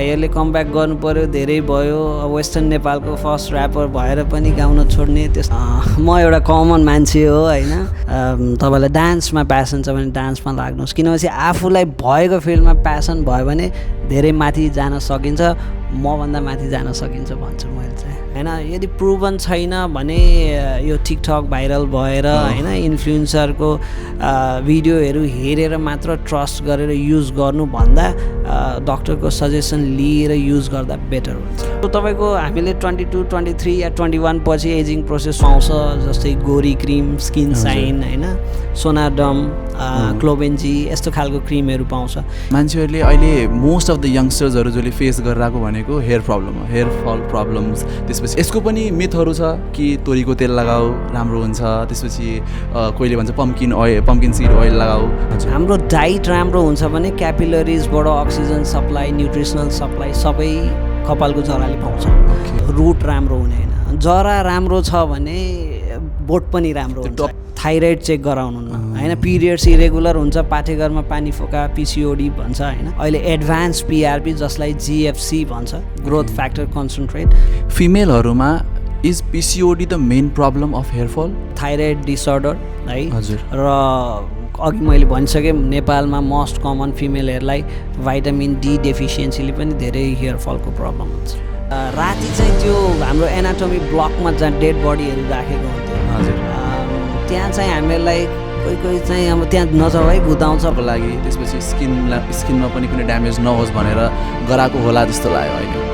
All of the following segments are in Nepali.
भाइहरूले कमब्याक गर्नु पऱ्यो, धेरै भयो। वेस्टर्न नेपालको फर्स्ट ऱ्यापर भएर पनि गाउन छोड्ने म एउटा कमन मान्छे हो होइन। तपाईँलाई डान्समा प्यासन छ भने डान्समा लाग्नुहोस्, किनभने आफूलाई भएको फिल्डमा प्यासन भयो भने धेरै माथि जान सकिन्छ, मभन्दा माथि जान सकिन्छ भन्छु मैले चाहिँ होइन। यदि प्रुभन छैन भने यो टिकटक भाइरल भएर होइन इन्फ्लुएन्सरको भिडियोहरू हेरेर मात्र ट्रस्ट गरेर युज गर्नुभन्दा डक्टरको सजेसन लिएर युज गर्दा बेटर हुन्छ। तपाईँको हामीले 22, 23 या 21 पछि एजिङ प्रोसेस आउँछ, जस्तै गोरी क्रिम, स्किन साइन होइन, सोनाडम, क्लोबेन्जी यस्तो खालको क्रिमहरू पाउँछ। मान्छेहरूले अहिले मोस्ट अफ द यङ्स्टर्सहरू जसले फेस गरिरहेको भनेको हेयर प्रब्लम हो, हेयर फल प्रब्लम्स। त्यसपछि यसको पनि मिथहरू छ कि तोरीको तेल लगाऊ राम्रो हुन्छ, त्यसपछि कोहीले भन्छ पम्किन सिड ओइल लगाऊ। हाम्रो डाइट राम्रो हुन्छ भने क्यापिलरिजबाट अक्सिजन सप्लाई, न्युट्रिसनल सप्लाई सबै कपालको जराले पाउँछ। रुट राम्रो हुने होइन, जरा राम्रो छ भने बोट पनि राम्रो हुन्छ। थाइरोइड चेक गराउनुहुन्न होइन, पिरियड्स इरेगुलर हुन्छ, पाठेघरमा पानी फोका, पिसिओडी भन्छ होइन। अहिले एडभान्स पिआरपी जसलाई जिएफसी भन्छ, ग्रोथ फ्याक्टर कन्सन्ट्रेट। फिमेलहरूमा is PCOD the main problem of hair fall? Thyroid disorder है हजुर। र अघि मैले भनिसकेँ नेपालमा मोस्ट कमन फिमेलहरूलाई भाइटामिन डी डेफिसियन्सीले पनि धेरै हेयर फलको प्रब्लम हुन्छ। राति चाहिँ त्यो हाम्रो एनाटोमी ब्लकमा जहाँ डेड बडीहरू राखेको हुन्थ्यो हजुर, त्यहाँ चाहिँ हामीलाई कोही चाहिँ अब त्यहाँ नजाऊ है गुदाउँछको लागि। त्यसपछि स्किनमा पनि कुनै ड्यामेज नहोस् भनेर गराएको होला जस्तो लाग्यो अहिले।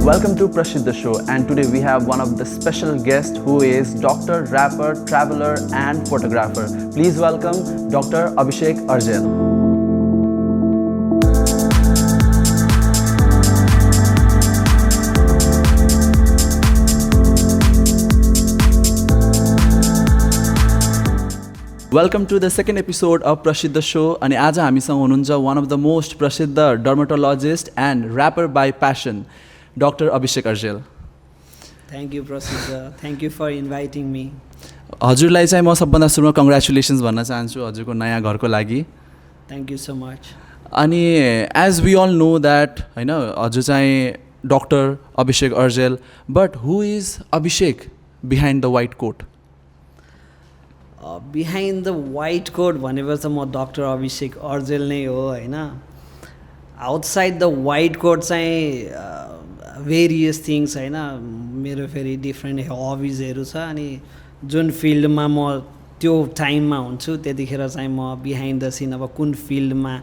Welcome to Prashid the Show, and today we have one of the special guests who is doctor, rapper, traveler and photographer. Please welcome Dr. Abhishek Arjel. Welcome to the second episode of Prashid the Show. अनि आज हामीसँग हुनुहुन्छ one of the most प्रसिद्ध dermatologist and rapper by passion, Dr. Abhishek Arjel. Thank you Prashid, thank you for inviting me. हजुरलाई चाहिँ म सबभन्दा सुरुमा कङ्ग्रेचुलेसन्स भन्न चाहन्छु हजुरको नयाँ घरको लागि। Thank you so much. अनि as we all know that होइन हजुर चाहिँ doctor Abhishek Arjel, but who is Abhishek behind the white coat? Behind the white coat भनेपछि म डक्टर अभिषेक अर्जेल नै हो होइन। आउटसाइड द वाइट कोट चाहिँ भेरियस थिङ्स होइन, मेरो फेरि डिफ्रेन्ट हबिजहरू छ। अनि जुन फिल्डमा म त्यो टाइममा हुन्छु त्यतिखेर चाहिँ म बिहाइन्ड द सिन अब कुन फिल्डमा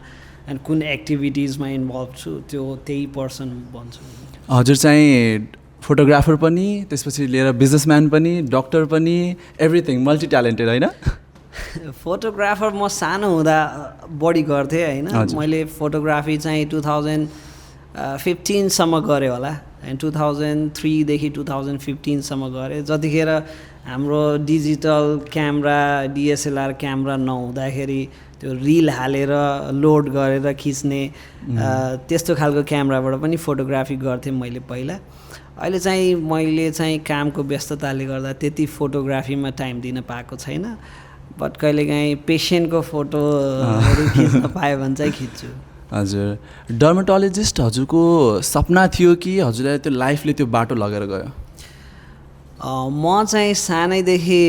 एन्ड कुन एक्टिभिटिजमा इन्भल्भ छु त्यो त्यही पर्सन भन्छु। हजुर चाहिँ फोटोग्राफर पनि, त्यसपछि लिएर बिजनेसम्यान पनि, डक्टर पनि, एभ्रिथिङ मल्टी ट्यालेन्टेड होइन? फोटोग्राफर म सानो हुँदा बढी गर्थेँ होइन। मैले फोटोग्राफी चाहिँ 2015 सम्म गरेँ होला, एन्ड 2003 देखि 2015 सम्म गरेँ। जतिखेर हाम्रो डिजिटल क्यामेरा, डिएसएलआर क्यामेरा नहुँदाखेरि त्यो रिल हालेर लोड गरेर खिच्ने त्यस्तो खालको क्यामेराबाट पनि फोटोग्राफी गर्थेँ मैले पहिला। अहिले चाहिँ मैले चाहिँ कामको व्यस्तताले गर्दा त्यति फोटोग्राफीमा टाइम दिन पाएको छैन, बट कहिलेकाहीँ पेसेन्टको फोटोहरू खिच्न पायो भने चाहिँ खिच्छु। हजुर, डर्मेटोलोजिस्ट हजुरको सपना थियो कि हजुरलाई त्यो लाइफले त्यो बाटो लगेर गयो? म चाहिँ सानैदेखि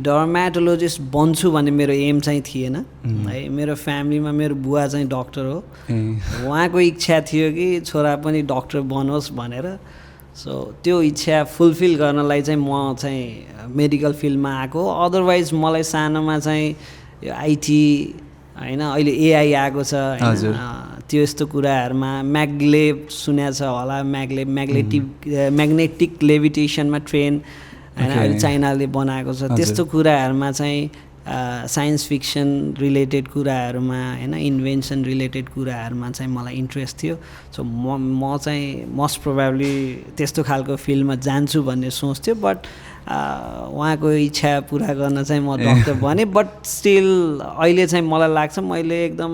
डर्मेटोलोजिस्ट बन्छु भन्ने मेरो एम चाहिँ थिएन है। मेरो फ्यामिलीमा मेरो बुवा चाहिँ डक्टर हो, उहाँको इच्छा थियो कि छोरा पनि डक्टर बनोस् भनेर। सो त्यो इच्छा फुलफिल गर्नलाई चाहिँ म चाहिँ मेडिकल फिल्डमा आएको। अदरवाइज मलाई सानोमा चाहिँ यो आइटी होइन, अहिले एआई आएको छ होइन, त्यो यस्तो कुराहरूमा सुनेको छ होला, म्याग्नेटिक लेभिटेसनमा ट्रेन होइन अहिले चाइनाले बनाएको छ, त्यस्तो कुराहरूमा चाहिँ साइन्स फिक्सन रिलेटेड कुराहरूमा होइन इन्भेन्सन रिलेटेड कुराहरूमा चाहिँ मलाई इन्ट्रेस्ट थियो। सो म चाहिँ मोस्ट प्रोबेबली त्यस्तो खालको फिल्डमा जान्छु भन्ने सोच थियो, बट उहाँको इच्छा पुरा गर्न चाहिँ म डक्टर बनेँ। बट स्टिल अहिले चाहिँ मलाई लाग्छ मैले एकदम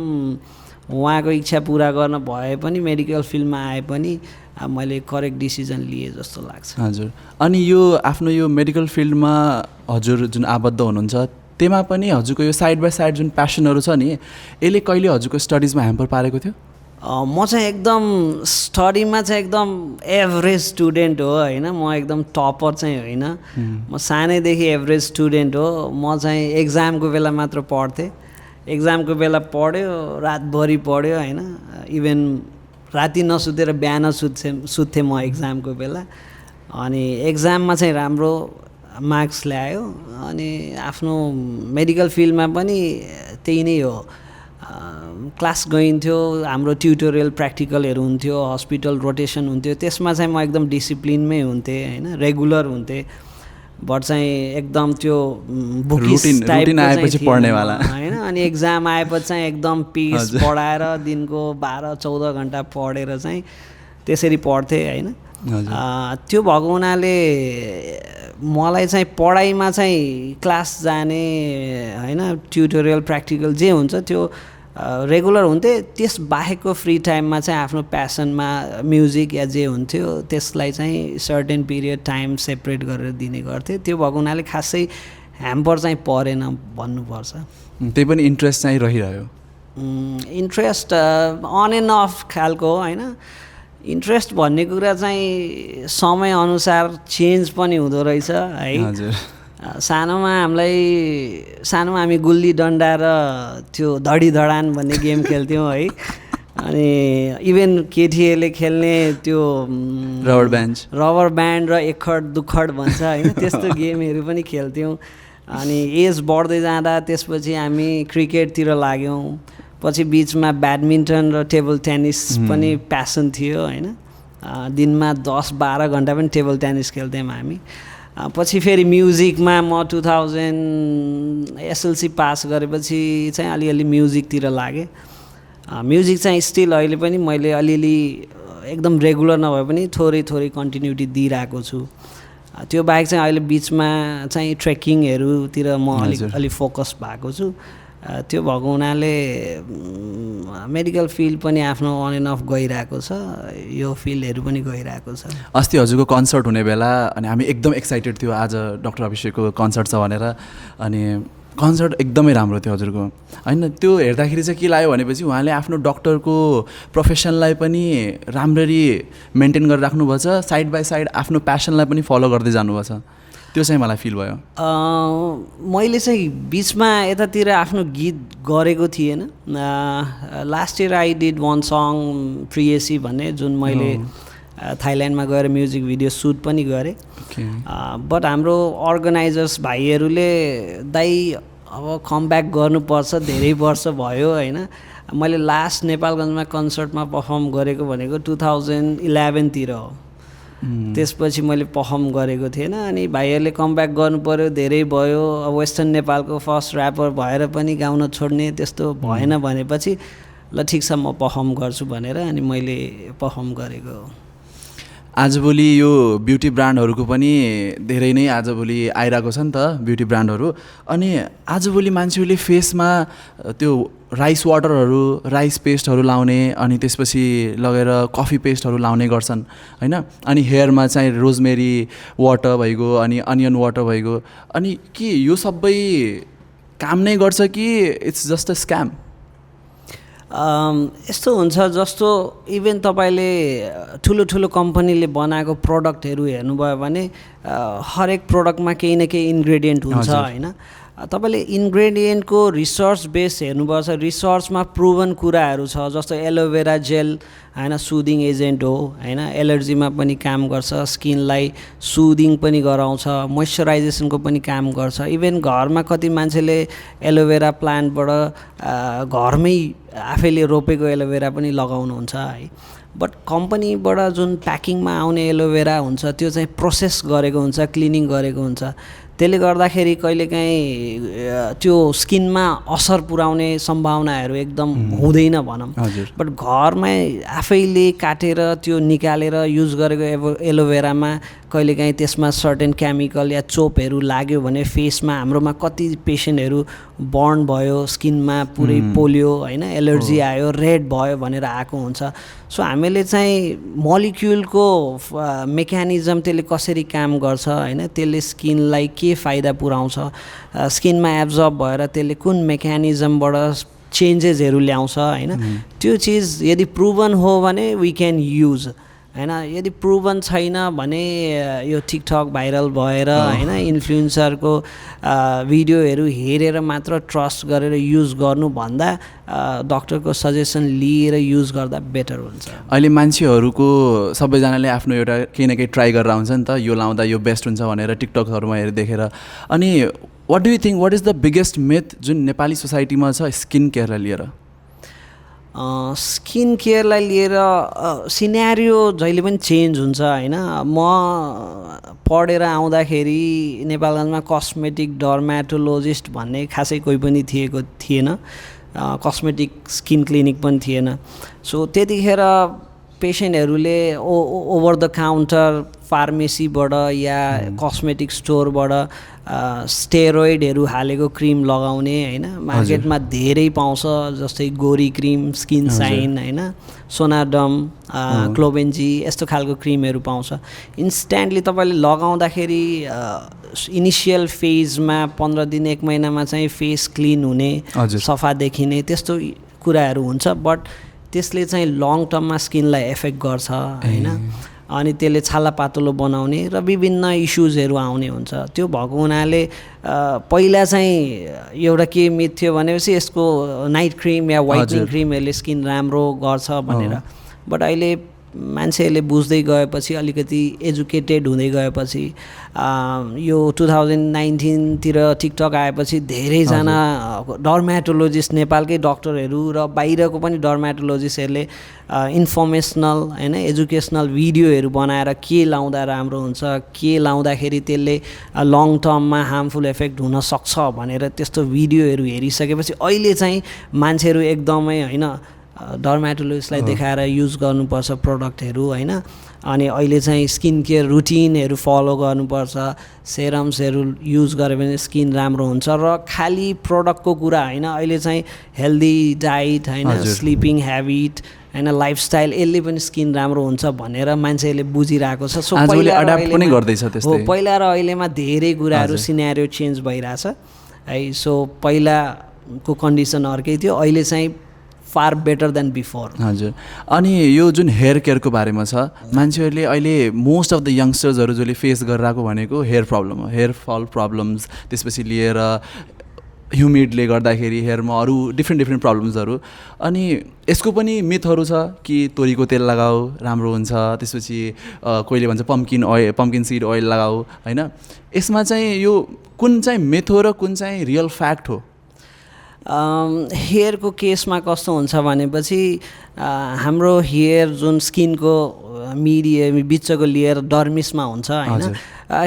उहाँको इच्छा पुरा गर्न भए पनि मेडिकल फिल्डमा आए पनि मैले करेक्ट डिसिजन लिए जस्तो लाग्छ। हजुर, अनि यो आफ्नो यो मेडिकल फिल्डमा हजुर जुन आबद्ध हुनुहुन्छ त्यसमा पनि हजुरको यो साइड बाई साइड जुन प्यासनहरू छ नि यसले कहिले हजुरको स्टडिजमा ह्याम्पर पारेको थियो? म चाहिँ एकदम स्टडीमा चाहिँ एकदम एभरेज स्टुडेन्ट हो होइन, म एकदम टपर चाहिँ होइन, म सानैदेखि एभरेज स्टुडेन्ट हो। म चाहिँ एक्जामको बेला मात्र पढ्थेँ, एक्जामको बेला पढ्यो रातभरि पढ्यो होइन, इभन राति नसुतेर बिहान सुत्थेँ म एक्जामको बेला। अनि एक्जाममा चाहिँ राम्रो मार्क्स ल्यायो। अनि आफ्नो मेडिकल फिल्डमा पनि त्यही नै हो, क्लास गइन्थ्यो, हाम्रो ट्युटोरियल प्र्याक्टिकलहरू हुन्थ्यो, हस्पिटल रोटेसन हुन्थ्यो, त्यसमा चाहिँ म एकदम डिसिप्लिनमै हुन्थेँ होइन, रेगुलर हुन्थेँ। बट चाहिँ एकदम त्यो बुकिस टाइपको पढ्नेवाला होइन। अनि एक्जाम आएपछि चाहिँ एकदम पिस पढाएर दिनको 12-14 घन्टा पढेर चाहिँ त्यसरी पढ्थेँ होइन। त्यो भएको हुनाले मलाई चाहिँ पढाइमा चाहिँ क्लास जाने होइन, ट्युटोरियल प्र्याक्टिकल जे हुन्छ त्यो रेगुलर हुन्थेँ। त्यस बाहेकको फ्री टाइममा चाहिँ आफ्नो प्यासनमा म्युजिक या जे हुन्थ्यो त्यसलाई चाहिँ सर्टेन पिरियड टाइम सेपरेट गरेर दिने गर्थेँ। त्यो भएको हुनाले खासै ह्याम्पर चाहिँ परेन भन्नुपर्छ। त्यही पनि इन्ट्रेस्ट चाहिँ रहिरह्यो? इन्ट्रेस्ट अन एन्ड अफ खालको होइन। इन्ट्रेस्ट भन्ने कुरा चाहिँ समयअनुसार चेन्ज पनि हुँदो रहेछ है। सानोमा हामी गुल्ली डन्डा र त्यो धडी धडान भन्ने गेम खेल्थ्यौँ है। अनि इभन केटीहरूले खेल्ने त्यो रबर ब्यान्ड र एखड दुखड भन्छ होइन, त्यस्तो गेमहरू पनि खेल्थ्यौँ। अनि एज बढ्दै जाँदा त्यसपछि हामी क्रिकेटतिर लाग्यौँ, पछि बिचमा ब्याडमिन्टन र टेबल टेनिस पनि प्यासन थियो होइन। दिनमा 10-12 घन्टा पनि टेबल टेनिस खेल्थ्यौँ हामी। पछि फेरि म्युजिकमा म 2000 एसएलसी पास गरेपछि चाहिँ अलिअलि म्युजिकतिर लागेँ। म्युजिक चाहिँ स्टिल अहिले पनि मैले अलिअलि एकदम रेगुलर नभए पनि थोरै कन्टिन्युटी दिइरहेको छु। त्यो बाहेक चाहिँ अहिले बिचमा चाहिँ ट्रेकिङहरूतिर म अलिक फोकस भएको छु। त्यो भएको हुनाले मेडिकल फिल्ड पनि आफ्नो अन एन्ड अफ गइरहेको छ, यो फिल्डहरू पनि गइरहेको छ। अस्ति हजुरको कन्सर्ट हुने बेला अनि हामी एकदम एक्साइटेड थियो आज डक्टर अभिषेकको कन्सर्ट छ भनेर। अनि कन्सर्ट एकदमै राम्रो थियो हजुरको होइन। त्यो हेर्दाखेरि चाहिँ के लाग्यो भनेपछि उहाँले आफ्नो डक्टरको प्रोफेसनलाई पनि राम्ररी मेन्टेन गरेर राख्नुभएको छ, साइड बाई साइड आफ्नो प्यासनलाई पनि फलो गर्दै जानुभएको छ। त्यो चाहिँ मलाई फिल भयो। मैले चाहिँ बिचमा यतातिर आफ्नो गीत गरेको थिएन। Last year I did one song Priyasi भन्ने, जुन मैले थाइल्यान्डमा गएर म्युजिक भिडियो सुट पनि गरेँ। बट हाम्रो अर्गनाइजर्स भाइहरूले दाइ अब कमब्याक गर्नुपर्छ, धेरै वर्ष भयो होइन। मैले लास्ट नेपालगञ्जमा कन्सर्टमा पर्फर्म गरेको भनेको 2011तिर हो। त्यसपछि मैले पर्फर्म गरेको थिएन। अनि भाइहरूले कमब्याक गर्नु पऱ्यो, धेरै भयो, अब वेस्टर्न नेपालको फर्स्ट ऱ्यापर भएर पनि गाउन छोड्ने त्यस्तो भएन भनेपछि ल ठिक छ म पर्फर्म गर्छु भनेर अनि मैले पर्फर्म गरेको हो। आजभोलि यो ब्युटी ब्रान्डहरूको पनि धेरै नै आजभोलि आइरहेको छ नि त ब्युटी ब्रान्डहरू। अनि आजभोलि मान्छेहरूले फेसमा त्यो राइस वाटरहरू, राइस पेस्टहरू लाउने, अनि त्यसपछि लगेर कफी पेस्टहरू लाउने गर्छन् होइन। अनि हेयरमा चाहिँ रोजमेरी वाटर भइगयो, अनि अनियन वाटर भइगयो। अनि के यो सबै काम नै गर्छ कि इट्स जस्ट अ स्क्याम? यस्तो हुन्छ जस्तो इभन तपाईँले ठुलो कम्पनीले बनाएको प्रडक्टहरू हेर्नुभयो भने हरेक प्रडक्टमा केही न केही इन्ग्रेडियन्ट हुन्छ होइन। तपाईँले इन्ग्रेडियन्टको रिसर्च बेस हेर्नुपर्छ। रिसर्चमा प्रुभन कुराहरू छ, जस्तो एलोभेरा जेल होइन सुदिङ एजेन्ट हो होइन एलर्जीमा पनि काम गर्छ स्किनलाई सुदिङ पनि गराउँछ मोइस्चराइजेसनको पनि काम गर्छ इभन घरमा कति मान्छेले एलोभेरा प्लान्टबाट घरमै आफैले रोपेको एलोभेरा पनि लगाउनुहुन्छ है बट कम्पनीबाट जुन प्याकिङमा आउने एलोभेरा हुन्छ त्यो चाहिँ प्रोसेस गरेको हुन्छ क्लिनिङ गरेको हुन्छ त्यसले गर्दाखेरि कहिलेकाहीँ त्यो स्किनमा असर पुर्याउने सम्भावनाहरू एकदम हुँदैन भनौँ बट घरमै आफैले काटेर त्यो निकालेर युज गरेको एलोभेरामा कहिलेकाहीँ त्यसमा सर्टेन केमिकल या चोपहरू लाग्यो भने फेसमा हाम्रोमा कति पेसेन्टहरू बर्न भयो स्किनमा पुरै पोल्यो होइन एलर्जी आयो रेड भयो भनेर आएको हुन्छ सो हामीले चाहिँ मलिक्युलको मेकानिजम त्यसले कसरी काम गर्छ होइन त्यसले स्किनलाई के फाइदा पुर्याउँछ स्किनमा एब्जर्ब भएर त्यसले कुन मेकानिजमबाट चेन्जेसहरू ल्याउँछ होइन त्यो चिज यदि प्रुभन हो भने वी क्यान युज होइन यदि प्रुभन छैन भने यो टिकटक भाइरल भएर होइन इन्फ्लुएन्सरको भिडियोहरू हेरेर मात्र ट्रस्ट गरेर युज गर्नुभन्दा डक्टरको सजेसन लिएर युज गर्दा बेटर हुन्छ अहिले मान्छेहरूको सबैजनाले आफ्नो एउटा केही न केही ट्राई गरेर आउँछ नि त यो लाउँदा यो बेस्ट हुन्छ भनेर टिकटकहरूमा हेरेर देखेर अनि what do you think what is the biggest myth जुन नेपाली सोसाइटीमा छ स्किन केयरलाई लिएर स्किन केयरलाई लिएर सिनेरियो जहिले पनि चेन्ज हुन्छ होइन म पढेर आउँदाखेरि नेपालगञ्जमा कस्मेटिक डर्मेटोलोजिस्ट भन्ने खासै कोही पनि थिएन कस्मेटिक स्किन क्लिनिक पनि थिएन सो त्यतिखेर पेसेन्टहरूले ओभर द काउन्टर फार्मेसीबाट या कस्मेटिक स्टोरबाट स्टेरोइडहरू हालेको क्रिम लगाउने होइन मार्केटमा धेरै पाउँछ जस्तै गोरी क्रिम स्किन साइन होइन सोनाडम क्लोबेन्जी यस्तो खालको क्रिमहरू पाउँछ इन्स्ट्यान्टली तपाईँले लगाउँदाखेरि इनिसियल फेजमा 15 दिन 1 महिनामा चाहिँ फेस क्लिन हुने सफा देखिने त्यस्तो कुराहरू हुन्छ बट त्यसले चाहिँ लङ टर्ममा स्किनलाई एफेक्ट गर्छ होइन अनि त्यसले छाला पातलो बनाउने र विभिन्न इस्युजहरू आउने हुन्छ त्यो भएको हुनाले पहिला चाहिँ एउटा के मिथ थियो भनेपछि यसको नाइट क्रिम या वाइटनिङ क्रिमहरूले स्किन राम्रो गर्छ भनेर बट अहिले मान्छेहरूले बुझ्दै गएपछि अलिकति एजुकेटेड हुँदै गएपछि यो 2019तिर टिकटक आएपछि धेरैजना डर्मेटोलोजिस्ट नेपालकै डक्टरहरू र बाहिरको पनि डर्मेटोलोजिस्टहरूले इन्फर्मेसनल होइन एजुकेसनल भिडियोहरू बनाएर के लाउँदा राम्रो हुन्छ के लाउँदाखेरि त्यसले लङ टर्ममा हार्मफुल इफेक्ट हुन सक्छ भनेर त्यस्तो भिडियोहरू हेरिसकेपछि अहिले चाहिँ मान्छेहरू एकदमै होइन डर्मेटोलोजिस्टलाई देखाएर युज गर्नुपर्छ प्रडक्टहरू होइन अनि अहिले चाहिँ स्किन केयर रुटिनहरू फलो गर्नुपर्छ सेरम्सहरू युज गऱ्यो भने स्किन राम्रो हुन्छ र खालि प्रडक्टको कुरा होइन अहिले चाहिँ हेल्दी डाइट होइन स्लिपिङ ह्याबिट होइन लाइफस्टाइल यसले पनि स्किन राम्रो हुन्छ भनेर मान्छेहरूले बुझिरहेको छ सो पहिला र अहिलेमा धेरै कुराहरू सिनेरियो चेन्ज भइरहेछ है सो पहिलाको कन्डिसन अर्कै थियो अहिले चाहिँ फार बेटर देन बिफोर हजुर अनि यो जुन हेयर केयरको बारेमा छ मान्छेहरूले अहिले मोस्ट अफ द यङ्स्टर्सहरू जसले फेस गरिरहेको भनेको हेयर प्रब्लम हो हेयर फल प्रब्लम्स त्यसपछि लिएर ह्युमिडले गर्दाखेरि हेयरमा अरू डिफ्रेन्ट प्रब्लम्सहरू अनि यसको पनि मिथहरू छ कि तोरीको तेल लगाऊ राम्रो हुन्छ त्यसपछि कोहीले भन्छ पम्किन सिड ओइल लगाऊ होइन यसमा चाहिँ यो कुन चाहिँ मिथ हो र कुन चाहिँ रियल फ्याक्ट हो हेयरको केसमा कस्तो हुन्छ भनेपछि हाम्रो हेयर जुन स्किनको बिचको लेयर डर्मिसमा हुन्छ होइन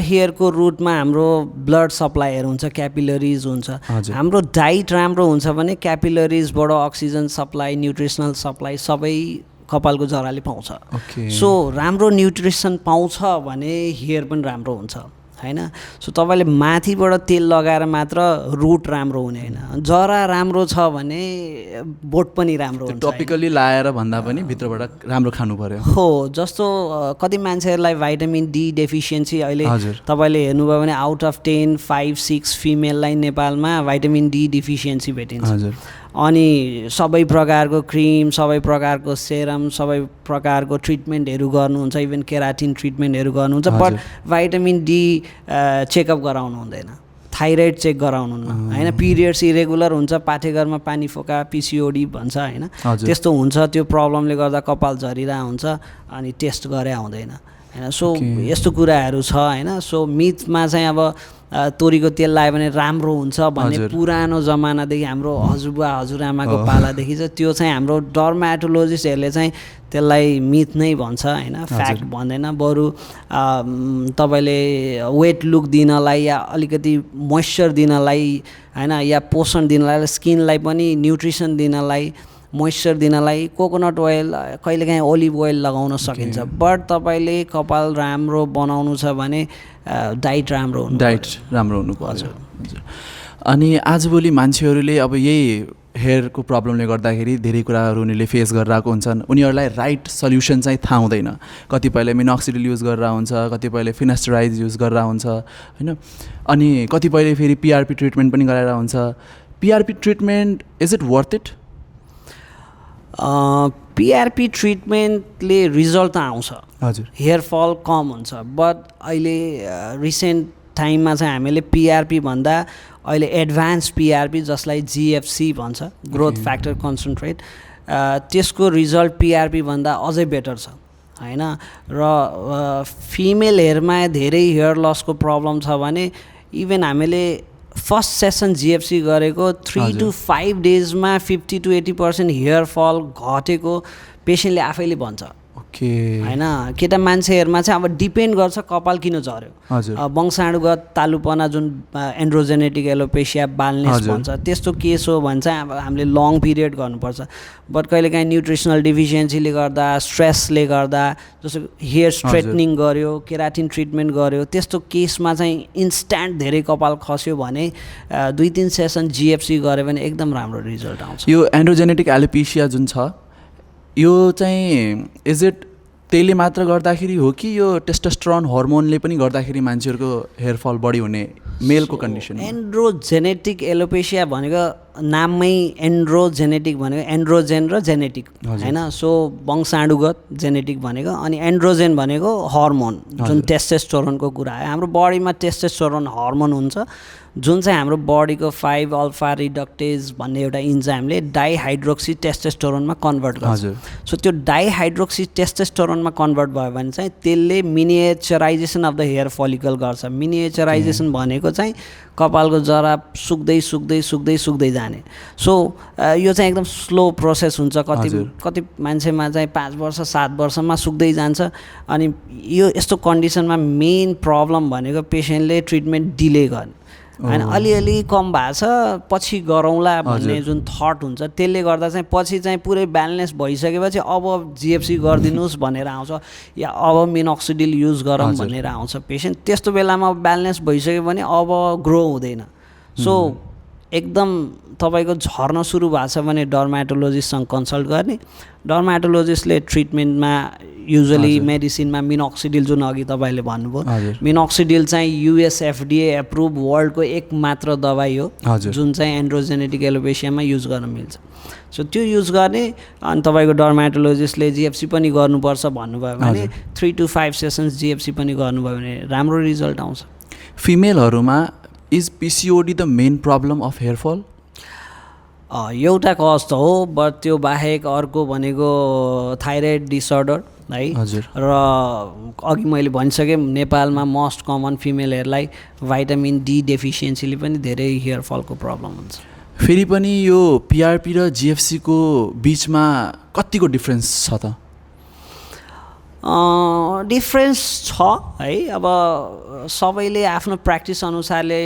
हेयरको रुटमा हाम्रो ब्लड सप्लाईहरू हुन्छ क्यापिलरिज हुन्छ हाम्रो डाइट राम्रो हुन्छ भने क्यापिलरिजबाट अक्सिजन सप्लाई न्युट्रिसनल सप्लाई सबै कपालको जराले पाउँछ सो राम्रो न्युट्रिसन पाउँछ भने हेयर पनि राम्रो हुन्छ होइन सो तपाईँले माथिबाट तेल लगाएर मात्र रुट राम्रो हुने होइन जरा राम्रो छ भने बोट पनि राम्रो हुन्छ टपिकली लाएर भन्दा पनि भित्रबाट राम्रो खानु पर्यो हो जस्तो कति मान्छेहरूलाई भाइटामिन डी डेफिसियन्सी अहिले तपाईँले हेर्नुभयो भने आउट अफ 10 5-6 फिमेललाई नेपालमा भाइटामिन डी डिफिसियन्सी भेटिन्छ अनि सबै प्रकारको क्रिम सबै प्रकारको सेरम सबै प्रकारको ट्रिटमेन्टहरू गर्नुहुन्छ इभन केराटिन ट्रिटमेन्टहरू गर्नुहुन्छ बट भाइटामिन डी चेकअप गराउनु हुँदैन थाइरोइड चेक गराउनुहुन्न होइन, पिरियड्स इरेगुलर हुन्छ, पाठेघरमा पानी फोका पिसिओडी भन्छ होइन, त्यस्तो हुन्छ, त्यो प्रब्लमले गर्दा कपाल झरिरहेको हुन्छ अनि टेस्ट गरे हुँदैन होइन। सो यस्तो कुराहरू छ होइन। सो मिथमा चाहिँ अब तोरीको तेल लगायो भने राम्रो हुन्छ भन्ने पुरानो जमानादेखि हाम्रो हजुरबुवा हजुरआमाको पालादेखि चाहिँ त्यो चाहिँ हाम्रो डर्माटोलोजिस्टहरूले चाहिँ त्यसलाई मिथ नै भन्छ होइन, फ्याक्ट भन्दैन। बरु तपाईँले वेट लुक दिनलाई या अलिकति मोइस्चर दिनलाई होइन, या पोषण दिनलाई, स्किनलाई पनि न्युट्रिसन दिनलाई, मोइस्चर दिनलाई कोकोनट ओइल, कहिलेकाहीँ ओलिभ ओइल लगाउन सकिन्छ। बट तपाईँले कपाल राम्रो बनाउनु छ भने डाइट राम्रो हुनु पर्छ। अनि आजभोलि मान्छेहरूले अब यही हेयरको प्रब्लमले गर्दाखेरि धेरै कुराहरू उनीहरूले फेस गरिरहेको हुन्छन्। उनीहरूलाई राइट सल्युसन चाहिँ थाहा हुँदैन। कतिपयले मिनोक्सिडिल युज गरेर हुन्छ, कतिपयले फिनास्टराइज युज गरेर हुन्छ होइन, अनि कतिपयले फेरि पिआरपी ट्रिटमेन्ट पनि गराएर हुन्छ। PRP treatment is it worth it? PRP ट्रिटमेन्टले रिजल्ट त आउँछ, हजुर, हेयर फल कम हुन्छ। बट अहिले रिसेन्ट टाइममा चाहिँ हामीले पिआरपी भन्दा अहिले एडभान्स पिआरपी जसलाई जिएफसी भन्छ, ग्रोथ फ्याक्टर कन्सन्ट्रेट, त्यसको रिजल्ट पिआरपी भन्दा अझै बेटर छ होइन। र फिमेल हेयरमा धेरै हेयर लसको प्रब्लम छ भने इभन हामीले फर्स्ट सेसन जिएफसी गरेको 3 to 5 डेजमा 50 to 80% हेयर फल घटेको पेसेन्टले आफैले भन्छ होइन। केटा मान्छेहरूमा चाहिँ अब डिपेन्ड गर्छ कपाल किन झऱ्यो, वंशाणुगत तालुपना जुन एन्ड्रोजेनेटिक एलोपेसिया बाल्नेस भन्छ त्यस्तो केस हो भने चाहिँ अब हामीले लङ पिरियड गर्नुपर्छ। बट कहिलेकाहीँ न्युट्रिसनल डिफिसियन्सीले गर्दा, स्ट्रेसले गर्दा, जस्तो हेयर स्ट्रेटनिङ गर्यो, केराटिन ट्रिटमेन्ट गर्यो, त्यस्तो केसमा चाहिँ इन्स्ट्यान्ट धेरै कपाल खस्यो भने 2-3 सेसन जिएफसी गऱ्यो भने एकदम राम्रो रिजल्ट आउँछ। यो एन्ड्रोजेनेटिक एलोपेसिया जुन छ यो चाहिँ इज इट त्यसले मात्र गर्दाखेरि हो कि यो टेस्टोस्टेरोन हर्मोनले पनि गर्दाखेरि मान्छेहरूको हेयर फल बढी हुने मेलको कन्डिसन? एन्ड्रोजेनेटिक एलोपेसिया भनेको नाममै एन्ड्रोजेनेटिक भनेको एन्ड्रोजेन र जेनेटिक होइन। सो वंशाणुगत जेनेटिक भनेको, अनि एन्ड्रोजेन भनेको हर्मोन जुन टेस्टोस्टेरोनको कुरा हो। हाम्रो बडीमा टेस्टोस्टेरोन हर्मोन हुन्छ जुन चाहिँ हाम्रो बडीको 5 अल्फा रिडक्टेज भन्ने एउटा इन्जाइमले डाइहाइड्रोक्सी टेस्टोस्टेरोनमा कन्भर्ट गर्छ। सो त्यो डाइहाइड्रोक्सी टेस्टोस्टेरोनमा कन्भर्ट भयो भने चाहिँ त्यसले मिनिएचराइजेसन अफ द हेयर फलिकल गर्छ। मिनिएचराइजेसन भनेको चाहिँ कपालको जरा सुक्दै सुक्दै सुक्दै सुक्दै जाने। सो यो चाहिँ एकदम स्लो प्रोसेस हुन्छ। कति मान्छेमा चाहिँ 5 वर्ष 7 वर्षमा सुक्दै जान्छ। अनि यो यस्तो कन्डिसनमा मेन प्रब्लम भनेको पेसेन्टले ट्रिटमेन्ट डिले गर्ने होइन, अलिअलि कम भएको छ पछि गरौँला भन्ने जुन थट हुन्छ त्यसले गर्दा चाहिँ पछि चाहिँ पुरै ब्यालेन्स भइसकेपछि अब जिएफसी गरिदिनुहोस् भनेर आउँछ, या अब मिनोक्सिडिल युज गरौँ भनेर आउँछ पेसेन्ट। त्यस्तो बेलामा ब्यालेन्स भइसक्यो भने अब ग्रो हुँदैन। सो एकदम तपाईँको झर्न सुरु भएको छ भने डर्माटोलोजिस्टसँग कन्सल्ट गर्ने। डर्माटोलोजिस्टले ट्रिटमेन्टमा युजली मेडिसिनमा मिनोक्सिडिल जुन अघि तपाईँले भन्नुभयो, मिनोक्सिडिल चाहिँ युएसएफडिए एप्रुभ वर्ल्डको एक मात्र दबाई हो जुन चाहिँ एन्ड्रोजेनेटिक एलोपेसियामा युज गर्न मिल्छ। सो त्यो युज गर्ने। अनि तपाईँको डर्माटोलोजिस्टले जिएफसी पनि गर्नुपर्छ भन्नुभयो भने 3 to 5 सेसन्स जिएफसी पनि गर्नुभयो भने राम्रो रिजल्ट आउँछ। फिमेलहरूमा is PCOD the main problem of hair fall? एउटा कज त हो, बट त्यो बाहेक अर्को भनेको थाइरोइड डिसअर्डर है। र अघि मैले भनिसकेँ नेपालमा मोस्ट कमन फिमेलहरूलाई भाइटामिन डी डेफिसियन्सीले पनि धेरै हेयर फलको प्रब्लम हुन्छ। फेरि पनि यो पिआरपी र जिएफसीको बिचमा कतिको डिफ्रेन्स छ त? डिफ्रेन्स छ है। अब सबैले आफ्नो प्र्याक्टिस अनुसारले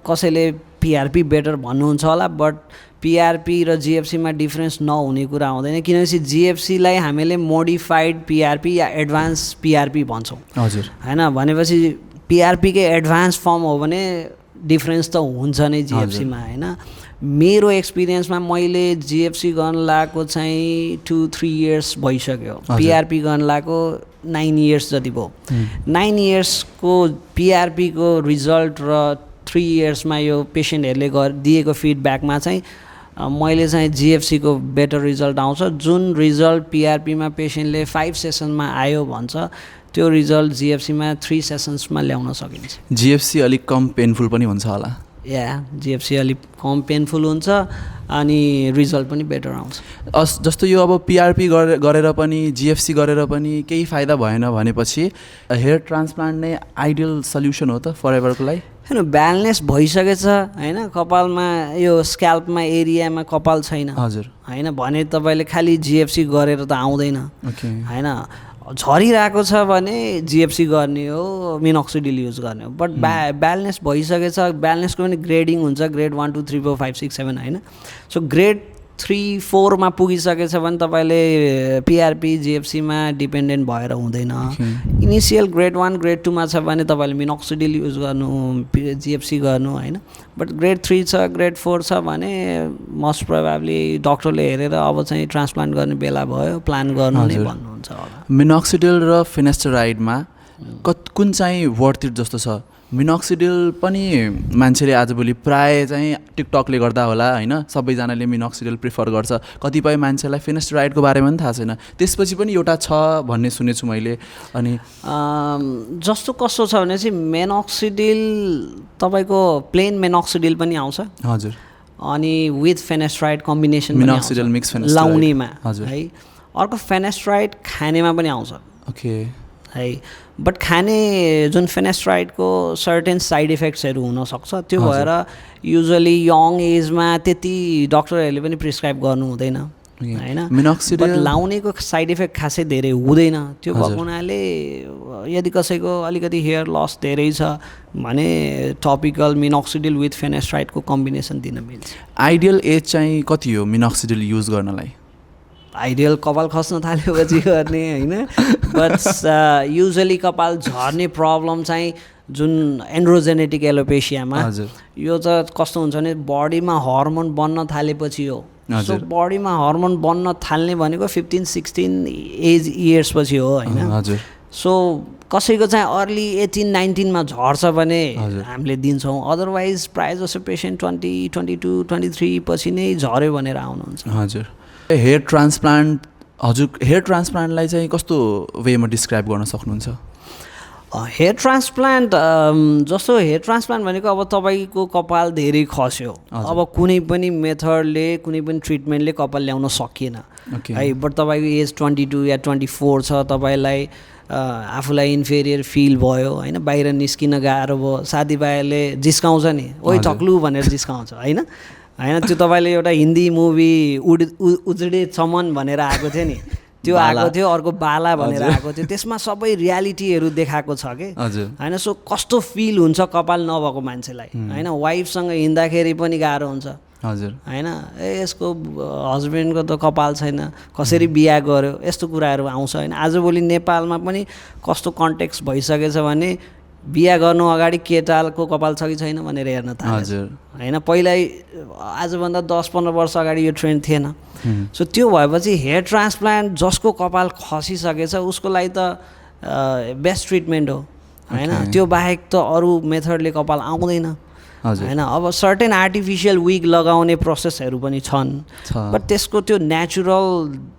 कसैले पिआरपी बेटर भन्नुहुन्छ होला, बट पिआरपी र जिएफसीमा डिफ्रेन्स नहुने कुरा हुँदैन। किनभने जिएफसीलाई हामीले मोडिफाइड पिआरपी या एडभान्स पिआरपी भन्छौँ होइन। भनेपछि पिआरपीकै एडभान्स फर्म हो भने डिफ्रेन्स त हुन्छ नै जिएफसीमा होइन। मेरो एक्सपिरियन्समा मैले जिएफसी गर्न लागेको चाहिँ 2-3 इयर्स भइसक्यो, पिआरपी गर्न लागेको 9 इयर्स जति भयो। 9 इयर्सको पिआरपीको रिजल्ट र 3 इयर्समा यो पेसेन्टहरूले दिएको फिडब्याकमा चाहिँ मैले चाहिँ जिएफसीको बेटर रिजल्ट आउँछ। जुन रिजल्ट पिआरपीमा पेसेन्टले 5 सेसनमा आयो भन्छ त्यो रिजल्ट जिएफसीमा 3 सेसन्समा ल्याउन सकिन्छ। जिएफसी अलिक कम पेनफुल पनि हुन्छ होला? जिएफसी अलिक कम पेनफुल हुन्छ अनि रिजल्ट पनि बेटर आउँछ। जस्तो यो अब पिआरपी गरेर पनि जिएफसी गरेर पनि केही फाइदा भएन भनेपछि हेयर ट्रान्सप्लान्ट नै आइडियल सल्युसन हो त फरएभरको लागि? होइन, ब्यालेन्स भइसकेछ होइन, कपालमा यो स्क्याल्पमा एरियामा कपाल छैन हजुर होइन भने तपाईँले खालि जिएफसी गरेर त आउँदैन होइन। झरिरहेको छ भने जिएफसी गर्ने हो, मिनोक्सिडिल युज गर्ने हो। बट ब्यालेन्स भइसकेछ, ब्यालेन्सको पनि ग्रेडिङ हुन्छ, ग्रेड 1 2 3 4 5 6 7 होइन। सो ग्रेड 3 4 मा पुगिसकेछ भने तपाईँले पिआरपी जिएफसीमा डिपेन्डेन्ट भएर हुँदैन। इनिसियल ग्रेड 1 ग्रेड 2 मा छ भने तपाईँले मिनोक्सिडिल युज गर्नु, जिएफसी गर्नु होइन। बट ग्रेड 3 छ ग्रेड 4 छ भने मोस्ट प्रोबेबली डक्टरले हेरेर अब चाहिँ ट्रान्सप्लान्ट गर्ने बेला भयो, प्लान गर्नु नै भन्नुहुन्छ होला। मिनोक्सिडिल र फिनेस्टराइडमा कुन चाहिँ वर्थ इट जस्तो छ? मिनोक्सिडिल पनि मान्छेले आजभोलि प्राय चाहिँ टिकटकले गर्दा होला होइन, सबैजनाले मिनोक्सिडिल प्रिफर गर्छ। कतिपय मान्छेलाई फिनेस्टराइडको बारेमा पनि थाहा छैन, त्यसपछि पनि एउटा छ भन्ने सुनेछु मैले। अनि जस्तो कस्तो छ भने चाहिँ मिनोक्सिडिल तपाईँको प्लेन मिनोक्सिडिल पनि आउँछ हजुर, अनि with finasteride combination minoxidil mix finasteride लाउनेमा हजुर है। अर्को फिनेस्टराइड खानेमा पनि आउँछ ओके है। बट खाने जुन फिनेस्टराइडको सर्टेन साइड इफेक्ट्सहरू हुनसक्छ, त्यो भएर युजली यङ एजमा त्यति डक्टरहरूले पनि प्रिस्क्राइब गर्नु हुँदैन होइन। मिनोक्सिडिल लाउनेको साइड इफेक्ट खासै धेरै हुँदैन। त्यो भएको हुनाले यदि कसैको अलिकति हेयर लस धेरै छ भने टपिकल मिनोक्सिडिल विथ फिनेस्टराइडको कम्बिनेसन दिन मिल्छ। आइडियल एज चाहिँ कति हो मिनोक्सिडिल युज गर्नलाई? आइडियल कपाल खस्न थालेपछि गर्ने होइन। बट युजली कपाल झर्ने प्रब्लम चाहिँ जुन एन्ड्रोजेनेटिक एलोपेसियामा यो त कस्तो हुन्छ भने बडीमा हर्मोन बन्न थालेपछि हो। सो बडीमा हर्मोन बन्न थाल्ने भनेको 15-16 एज इयर्स पछि हो होइन। सो कसैको चाहिँ अर्ली 18-19 मा झर्छ भने हामीले दिन्छौँ, अदरवाइज प्रायः जसो पेसेन्ट 20, 22, 23 पछि नै झऱ्यो भनेर आउनुहुन्छ। हजुर, हेयर ट्रान्सप्लान्ट हजुर हेयर ट्रान्सप्लान्टलाई चाहिँ कस्तो वेमा डिस्क्राइब गर्न सक्नुहुन्छ? हेयर ट्रान्सप्लान्ट जस्तो हेयर ट्रान्सप्लान्ट भनेको अब तपाईँको कपाल धेरै खस्यो, अब कुनै पनि मेथडले कुनै पनि ट्रिटमेन्टले कपाल ल्याउन सकिएन है। बट तपाईँको एज 22 या 24 छ, तपाईँलाई आफूलाई इन्फेरियर फिल भयो होइन, बाहिर निस्किन गाह्रो भयो, साथीभाइहरूले जिस्काउँछ नि, ओइ टक्लु भनेर जिस्काउँछ होइन होइन। त्यो तपाईँले एउटा हिन्दी मुभी उजडे चमन भनेर आएको थियो नि, त्यो आएको थियो, अर्को बाला भनेर आएको थियो, त्यसमा सबै रियालिटीहरू देखाएको छ कि होइन। सो कस्तो फिल हुन्छ कपाल नभएको मान्छेलाई होइन, वाइफसँग हिँड्दाखेरि पनि गाह्रो हुन्छ हजुर होइन, यसको हस्बेन्डको त कपाल छैन, कसरी बिहा गर्यो, यस्तो कुराहरू आउँछ होइन। आजभोलि नेपालमा पनि कस्तो कन्टेक्स्ट भइसकेछ भने बिहा गर्नु अगाडि केटाको कपाल छ कि छैन भनेर हेर्न थाल्छ होइन। पहिल्यै आजभन्दा 10-15 वर्ष अगाडि यो ट्रेन्ड थिएन। सो त्यो भएपछि हेयर ट्रान्सप्लान्ट जसको कपाल खसिसकेछ उसको लागि त बेस्ट ट्रिटमेन्ट हो होइन। त्यो बाहेक त अरू मेथडले कपाल आउँदैन होइन। अब सर्टेन आर्टिफिसियल विग लगाउने प्रोसेसहरू पनि छन्, बट त्यसको त्यो नेचुरल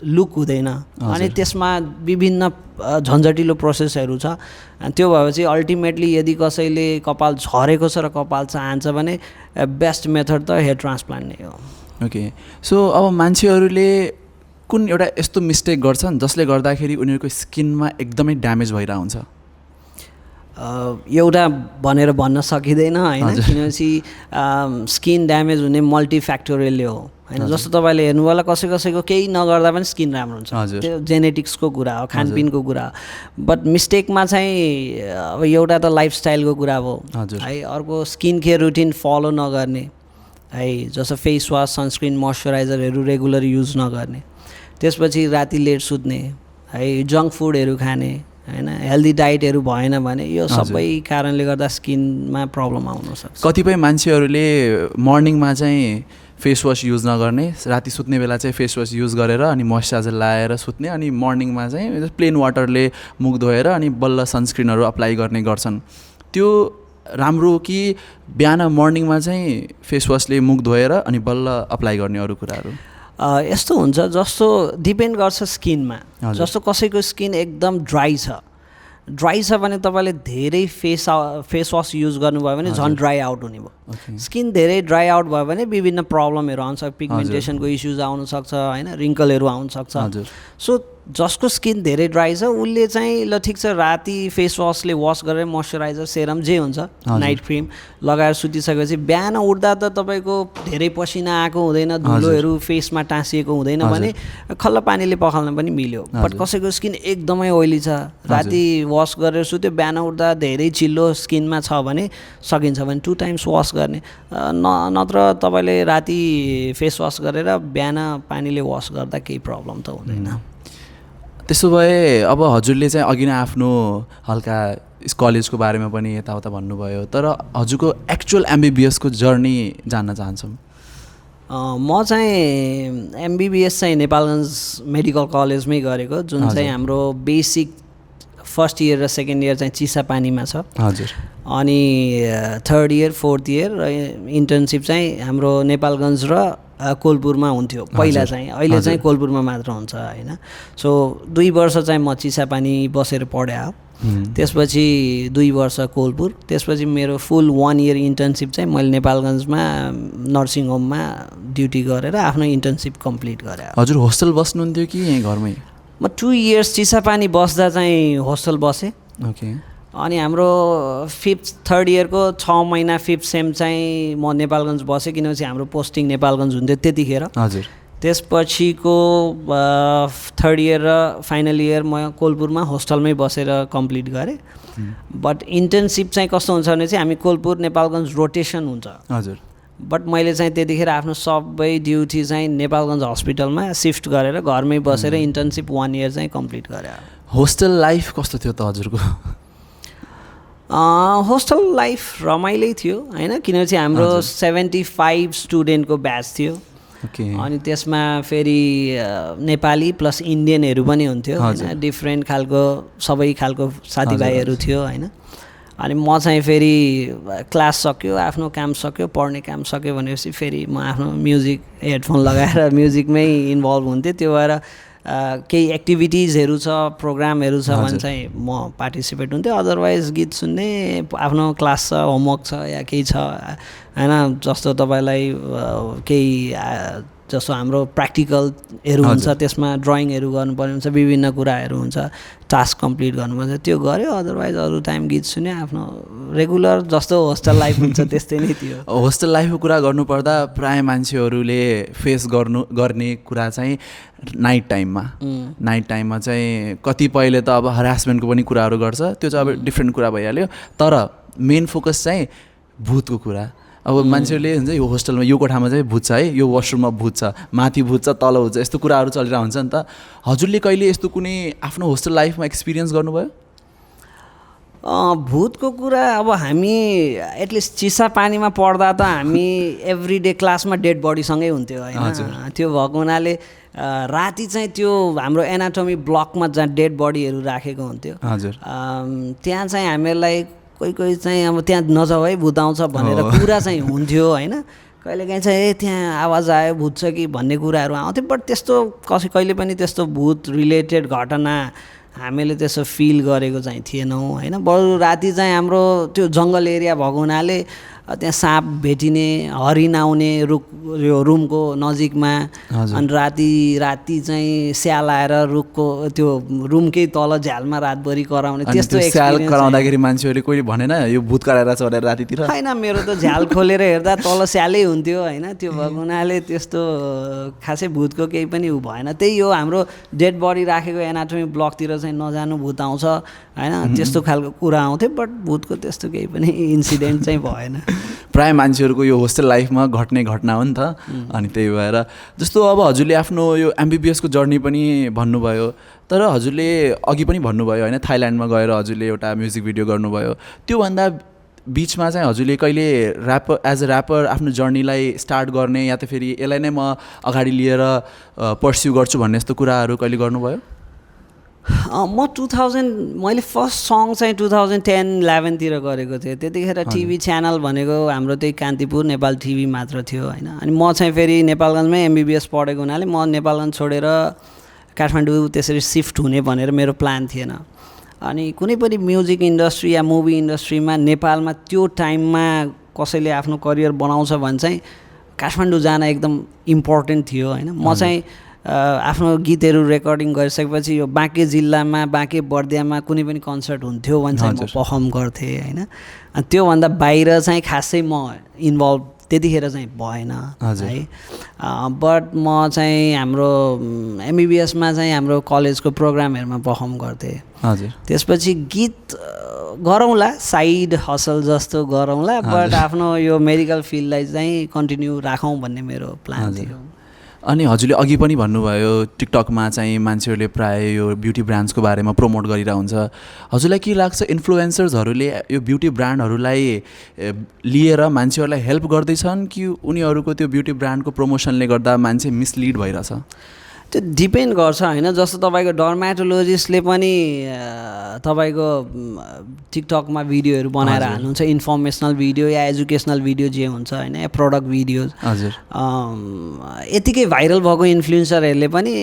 लुक हुँदैन अनि त्यसमा विभिन्न झन्झटिलो प्रोसेसहरू छ। त्यो भएपछि अल्टिमेटली यदि कसैले कपाल झरेको छ र कपाल चाहन्छ भने बेस्ट मेथड त हेयर ट्रान्सप्लान्ट नै हो। ओके, सो अब मान्छेहरूले कुन एउटा यस्तो मिस्टेक गर्छन् जसले गर्दाखेरि उनीहरूको स्किनमा एकदमै ड्यामेज भइरहेको हुन्छ? एउटा भनेर भन्न सकिँदैन होइन, किनकि स्किन ड्यामेज हुने मल्टिफ्याक्टोरियलले हो होइन। जस्तो तपाईँले हेर्नु होला कसैको केही नगर्दा पनि स्किन राम्रो हुन्छ, त्यो जेनेटिक्सको कुरा हो, खानपिनको कुरा हो। बट मिस्टेकमा चाहिँ अब एउटा त लाइफस्टाइलको कुरा हो है, अर्को स्किन केयर रुटिन फलो नगर्ने है, जस्तो फेस वास, सनस्क्रिन, मोइस्चराइजरहरू रेगुलर युज नगर्ने, त्यसपछि राति लेट सुत्ने है, जङ्क फुडहरू खाने होइन, हेल्दी डाइटहरू भएन भने यो सबै कारणले गर्दा स्किनमा प्रब्लम आउन सक्छ। कतिपय मान्छेहरूले मर्निङमा चाहिँ फेस वास युज नगर्ने, राति सुत्ने बेला चाहिँ फेस वास युज गरेर अनि मोइस्चराइजर लाएर सुत्ने, अनि मर्निङमा चाहिँ प्लेन वाटरले मुख धोएर अनि बल्ल सनस्क्रिनहरू अप्लाई गर्ने गर्छन्। त्यो राम्रो कि बिहान मर्निङमा चाहिँ फेस वासले मुख धोएर अनि बल्ल अप्लाई गर्ने अरू कुराहरू? यस्तो हुन्छ, जस्तो डिपेन्ड गर्छ स्किनमा। जस्तो कसैको स्किन एकदम ड्राई छ ड्राई छ भने तपाईँले धेरै फेस वास युज गर्नुभयो भने झन् ड्राई आउट हुने भयो स्किन धेरै ड्राई आउट भयो भने विभिन्न प्रब्लमहरू आउँछ पिगमेन्टेसनको इस्युज आउनसक्छ होइन रिङ्कलहरू आउनसक्छ सो जसको स्किन धेरै ड्राई छ उसले चाहिँ ल ठिक छ राति फेस वासले वास गरेर मोइस्चराइजर सेरम जे हुन्छ नाइट क्रिम लगाएर सुतिसकेपछि बिहान उठ्दा त तपाईँको धेरै पसिना आएको हुँदैन धुलोहरू फेसमा टाँसिएको हुँदैन भने खल्ल पानीले पखाल्न पनि मिल्यो बट कसैको स्किन एकदमै ओइली छ राति वास गरेर सुत्यो बिहान उठ्दा धेरै चिल्लो स्किनमा छ भने सकिन्छ भने 2 टाइम्स वास गर्ने नत्र तपाईँले राति फेस वास गरेर बिहान पानीले वास गर्दा केही प्रब्लम त हुँदैन त्यसो भए अब हजुरले चाहिँ अघि नै आफ्नो हल्का कलेजको बारेमा पनि यताउता भन्नुभयो तर हजुरको एक्चुअल एमबिबिएसको जर्नी जान्न चाहन्छौँ म चाहिँ एमबिबिएस चाहिँ नेपालगञ्ज मेडिकल कलेजमै गरेको जुन चाहिँ हाम्रो बेसिक फर्स्ट इयर र सेकेन्ड इयर चाहिँ चिसापानीमा छ हजुर अनि थर्ड इयर फोर्थ इयर र इन्टर्नसिप चाहिँ हाम्रो नेपालगञ्ज र कोलपुरमा हुन्थ्यो पहिला चाहिँ अहिले चाहिँ कोलपुरमा मात्र हुन्छ होइन सो 2 वर्ष चाहिँ म चिसापानी बसेर पढेँ त्यसपछि 2 वर्ष कोलपुर त्यसपछि मेरो फुल 1 इयर इन्टर्नसिप चाहिँ मैले नेपालगञ्जमा नर्सिङ होममा ड्युटी गरेर आफ्नो इन्टर्नसिप कम्प्लिट गरेँ हजुर होस्टेल बस्नुहुन्थ्यो कि यहीँ घरमै म 2 इयर्स चिसापानी बस्दा चाहिँ होस्टेल बसेँ ओके अनि हाम्रो थर्ड इयरको 6 महिना 5th सेम चाहिँ म नेपालगञ्ज बसेँ किनभने हाम्रो पोस्टिङ नेपालगञ्ज हुन्थ्यो त्यतिखेर हजुर त्यसपछिको थर्ड इयर र फाइनल इयर म कोलपुरमा होस्टेलमै बसेर कम्प्लिट गरेँ बट इन्टर्नसिप चाहिँ कस्तो हुन्छ भने चाहिँ हामी कोलपुर नेपालगञ्ज रोटेसन हुन्छ हजुर बट मैले चाहिँ त्यतिखेर आफ्नो सबै ड्युटी चाहिँ नेपालगञ्ज हस्पिटलमा सिफ्ट गरेर घरमै बसेर इन्टर्नसिप 1 इयर चाहिँ कम्प्लिट गरेँ होस्टेल लाइफ कस्तो थियो त हजुरको होस्टेल लाइफ रमाइलै थियो होइन किनभने हाम्रो 75 स्टुडेन्टको ब्याच थियो अनि त्यसमा फेरि नेपाली प्लस इन्डियनहरू पनि हुन्थ्यो होइन डिफ्रेन्ट खालको सबै खालको साथीभाइहरू थियो होइन अनि म चाहिँ फेरि क्लास सक्यो आफ्नो काम सक्यो पढ्ने काम सक्यो भनेपछि फेरि म आफ्नो म्युजिक हेडफोन लगाएर म्युजिकमै इन्भल्भ हुन्थेँ त्यो भएर केही एक्टिभिटिजहरू छ प्रोग्रामहरू छ भने चाहिँ म पार्टिसिपेट हुन्थेँ अदरवाइज गीत सुन्ने आफ्नो क्लास छ होमवर्क छ या केही छ होइन जस्तो तपाईँलाई केही जस्तो हाम्रो प्र्याक्टिकलहरू हुन्छ त्यसमा ड्रइङहरू गर्नुपर्ने हुन्छ विभिन्न कुराहरू हुन्छ टास्क कम्प्लिट गर्नुपर्छ त्यो गऱ्यो अदरवाइज अरू टाइम गीत सुन्यो आफ्नो रेगुलर जस्तो होस्टेल लाइफ हुन्छ त्यस्तै नै थियो होस्टेल लाइफको कुरा गर्नुपर्दा प्रायः मान्छेहरूले फेस गर्ने कुरा चाहिँ नाइट टाइममा चाहिँ कतिपयले त अब हरासमेन्टको पनि कुराहरू गर्छ त्यो चाहिँ अब डिफ्रेन्ट कुरा भइहाल्यो तर मेन फोकस चाहिँ भूतको कुरा अब मान्छेहरूले हुन्छ यो होस्टेलमा यो कोठामा चाहिँ भूत छ है यो वासरुममा भूत छ माथि भूत छ तल भूत छ यस्तो कुराहरू चलिरहेको हुन्छ नि त हजुरले कहिले यस्तो कुनै आफ्नो होस्टेल लाइफमा एक्सपिरियन्स गर्नुभयो भूतको कुरा अब हामी एटलिस्ट चिसापानीमा पढ्दा त हामी एभ्री डे क्लासमा डेड बडीसँगै हुन्थ्यो होइन त्यो भएको हुनाले राति चाहिँ त्यो हाम्रो एनाटोमी ब्लकमा जहाँ डेड बडीहरू राखेको हुन्थ्यो हजुर त्यहाँ चाहिँ हामीहरूलाई कोही चाहिँ अब त्यहाँ नजाऊ है भूत आउँछ भनेर कुरा चाहिँ हुन्थ्यो होइन कहिलेकाहीँ चाहिँ त्यहाँ आवाज आयो भूत छ कि भन्ने कुराहरू आउँथ्यो बट त्यस्तो कहिले पनि त्यस्तो भूत रिलेटेड घटना हामीले त्यसो फिल गरेको चाहिँ थिएनौँ होइन बरु राति चाहिँ हाम्रो त्यो जङ्गल एरिया भएको हुनाले त्यहाँ साँप भेटिने हरिण आउने यो रुमको नजिकमा अनि राति चाहिँ स्याल आएर रुखको त्यो रुमकै तल झ्यालमा रातभरि कराउने त्यस्तो स्याल कराउँदाखेरि मान्छेहरूले कोही भनेन यो भूत कराएर छ भनेर रातितिर होइन मेरो त झ्याल खोलेर हेर्दा तल स्यालै हुन्थ्यो होइन त्यो भएको हुनाले त्यस्तो खासै भूतको केही पनि उ भएन त्यही हो हाम्रो डेड बडी राखेको एनाटोमी ब्लकतिर चाहिँ नजानु भूत आउँछ होइन त्यस्तो खालको कुरा आउँथ्यो बट भूतको त्यस्तो केही पनि इन्सिडेन्ट चाहिँ भएन प्रायः मान्छेहरूको यो होस्टेल लाइफमा घट्ने घटना हो नि त अनि त्यही भएर जस्तो अब हजुरले आफ्नो यो एमबिबिएसको जर्नी पनि भन्नुभयो तर हजुरले अघि पनि भन्नुभयो होइन थाइल्यान्डमा गएर हजुरले एउटा म्युजिक भिडियो गर्नुभयो त्योभन्दा बिचमा चाहिँ हजुरले कहिले एज अ ऱ्यापर आफ्नो जर्नीलाई स्टार्ट गर्ने या त फेरि यसलाई नै म अगाडि लिएर पर्स्यु गर्छु भन्ने यस्तो कुराहरू कहिले गर्नुभयो म 2000 मैले फर्स्ट सङ चाहिँ 2010-11 तिर गरेको थिएँ त्यतिखेर टिभी च्यानल भनेको हाम्रो त्यही कान्तिपुर नेपाल टिभी मात्र थियो होइन अनि म चाहिँ फेरि नेपालगञ्जमै एमबिबिएस पढेको हुनाले म नेपालगञ्ज छोडेर काठमाडौँ त्यसरी सिफ्ट हुने भनेर मेरो प्लान थिएन अनि कुनै पनि म्युजिक इन्डस्ट्री या मुभी इन्डस्ट्रीमा नेपालमा त्यो टाइममा कसैले आफ्नो करियर बनाउँछ भने चाहिँ काठमाडौँ जान एकदम इम्पोर्टेन्ट थियो होइन म चाहिँ आफ्नो गीतहरू रेकर्डिङ गरिसकेपछि यो बाँके जिल्लामा बाँके बर्दियामा कुनै पनि कन्सर्ट हुन्थ्यो भने चाहिँ म पर्फर्म गर्थेँ होइन अनि त्योभन्दा बाहिर चाहिँ खासै म इन्भल्भ त्यतिखेर चाहिँ भएन है बट म चाहिँ हाम्रो एमबिबिएसमा चाहिँ हाम्रो कलेजको प्रोग्रामहरूमा पर्फर्म गर्थेँ त्यसपछि गीत गरौँला साइड हसल जस्तो गरौँला बट आफ्नो यो मेडिकल फिल्डलाई चाहिँ कन्टिन्यू राखौँ भन्ने मेरो प्लान थियो अनि हजुरले अघि पनि भन्नुभयो टिकटकमा चाहिँ मान्छेहरूले प्रायः यो ब्युटी ब्रान्ड्सको बारेमा प्रमोट गरिरहेको हुन्छ हजुरलाई के लाग्छ इन्फ्लुएन्सर्सहरूले यो ब्युटी ब्रान्डहरूलाई लिएर मान्छेहरूलाई हेल्प गर्दैछन् कि उनीहरूको त्यो ब्युटी ब्रान्डको प्रमोसनले गर्दा मान्छे मिसलिड भइरहेछ त्यो डिपेन्ड गर्छ होइन जस्तो तपाईँको डर्माटोलोजिस्टले पनि तपाईँको टिकटकमा भिडियोहरू बनाएर हाल्नुहुन्छ इन्फर्मेसनल भिडियो या एजुकेसनल भिडियो जे हुन्छ होइन या प्रडक्ट भिडियो यतिकै भाइरल भएको इन्फ्लुएन्सरहरूले पनि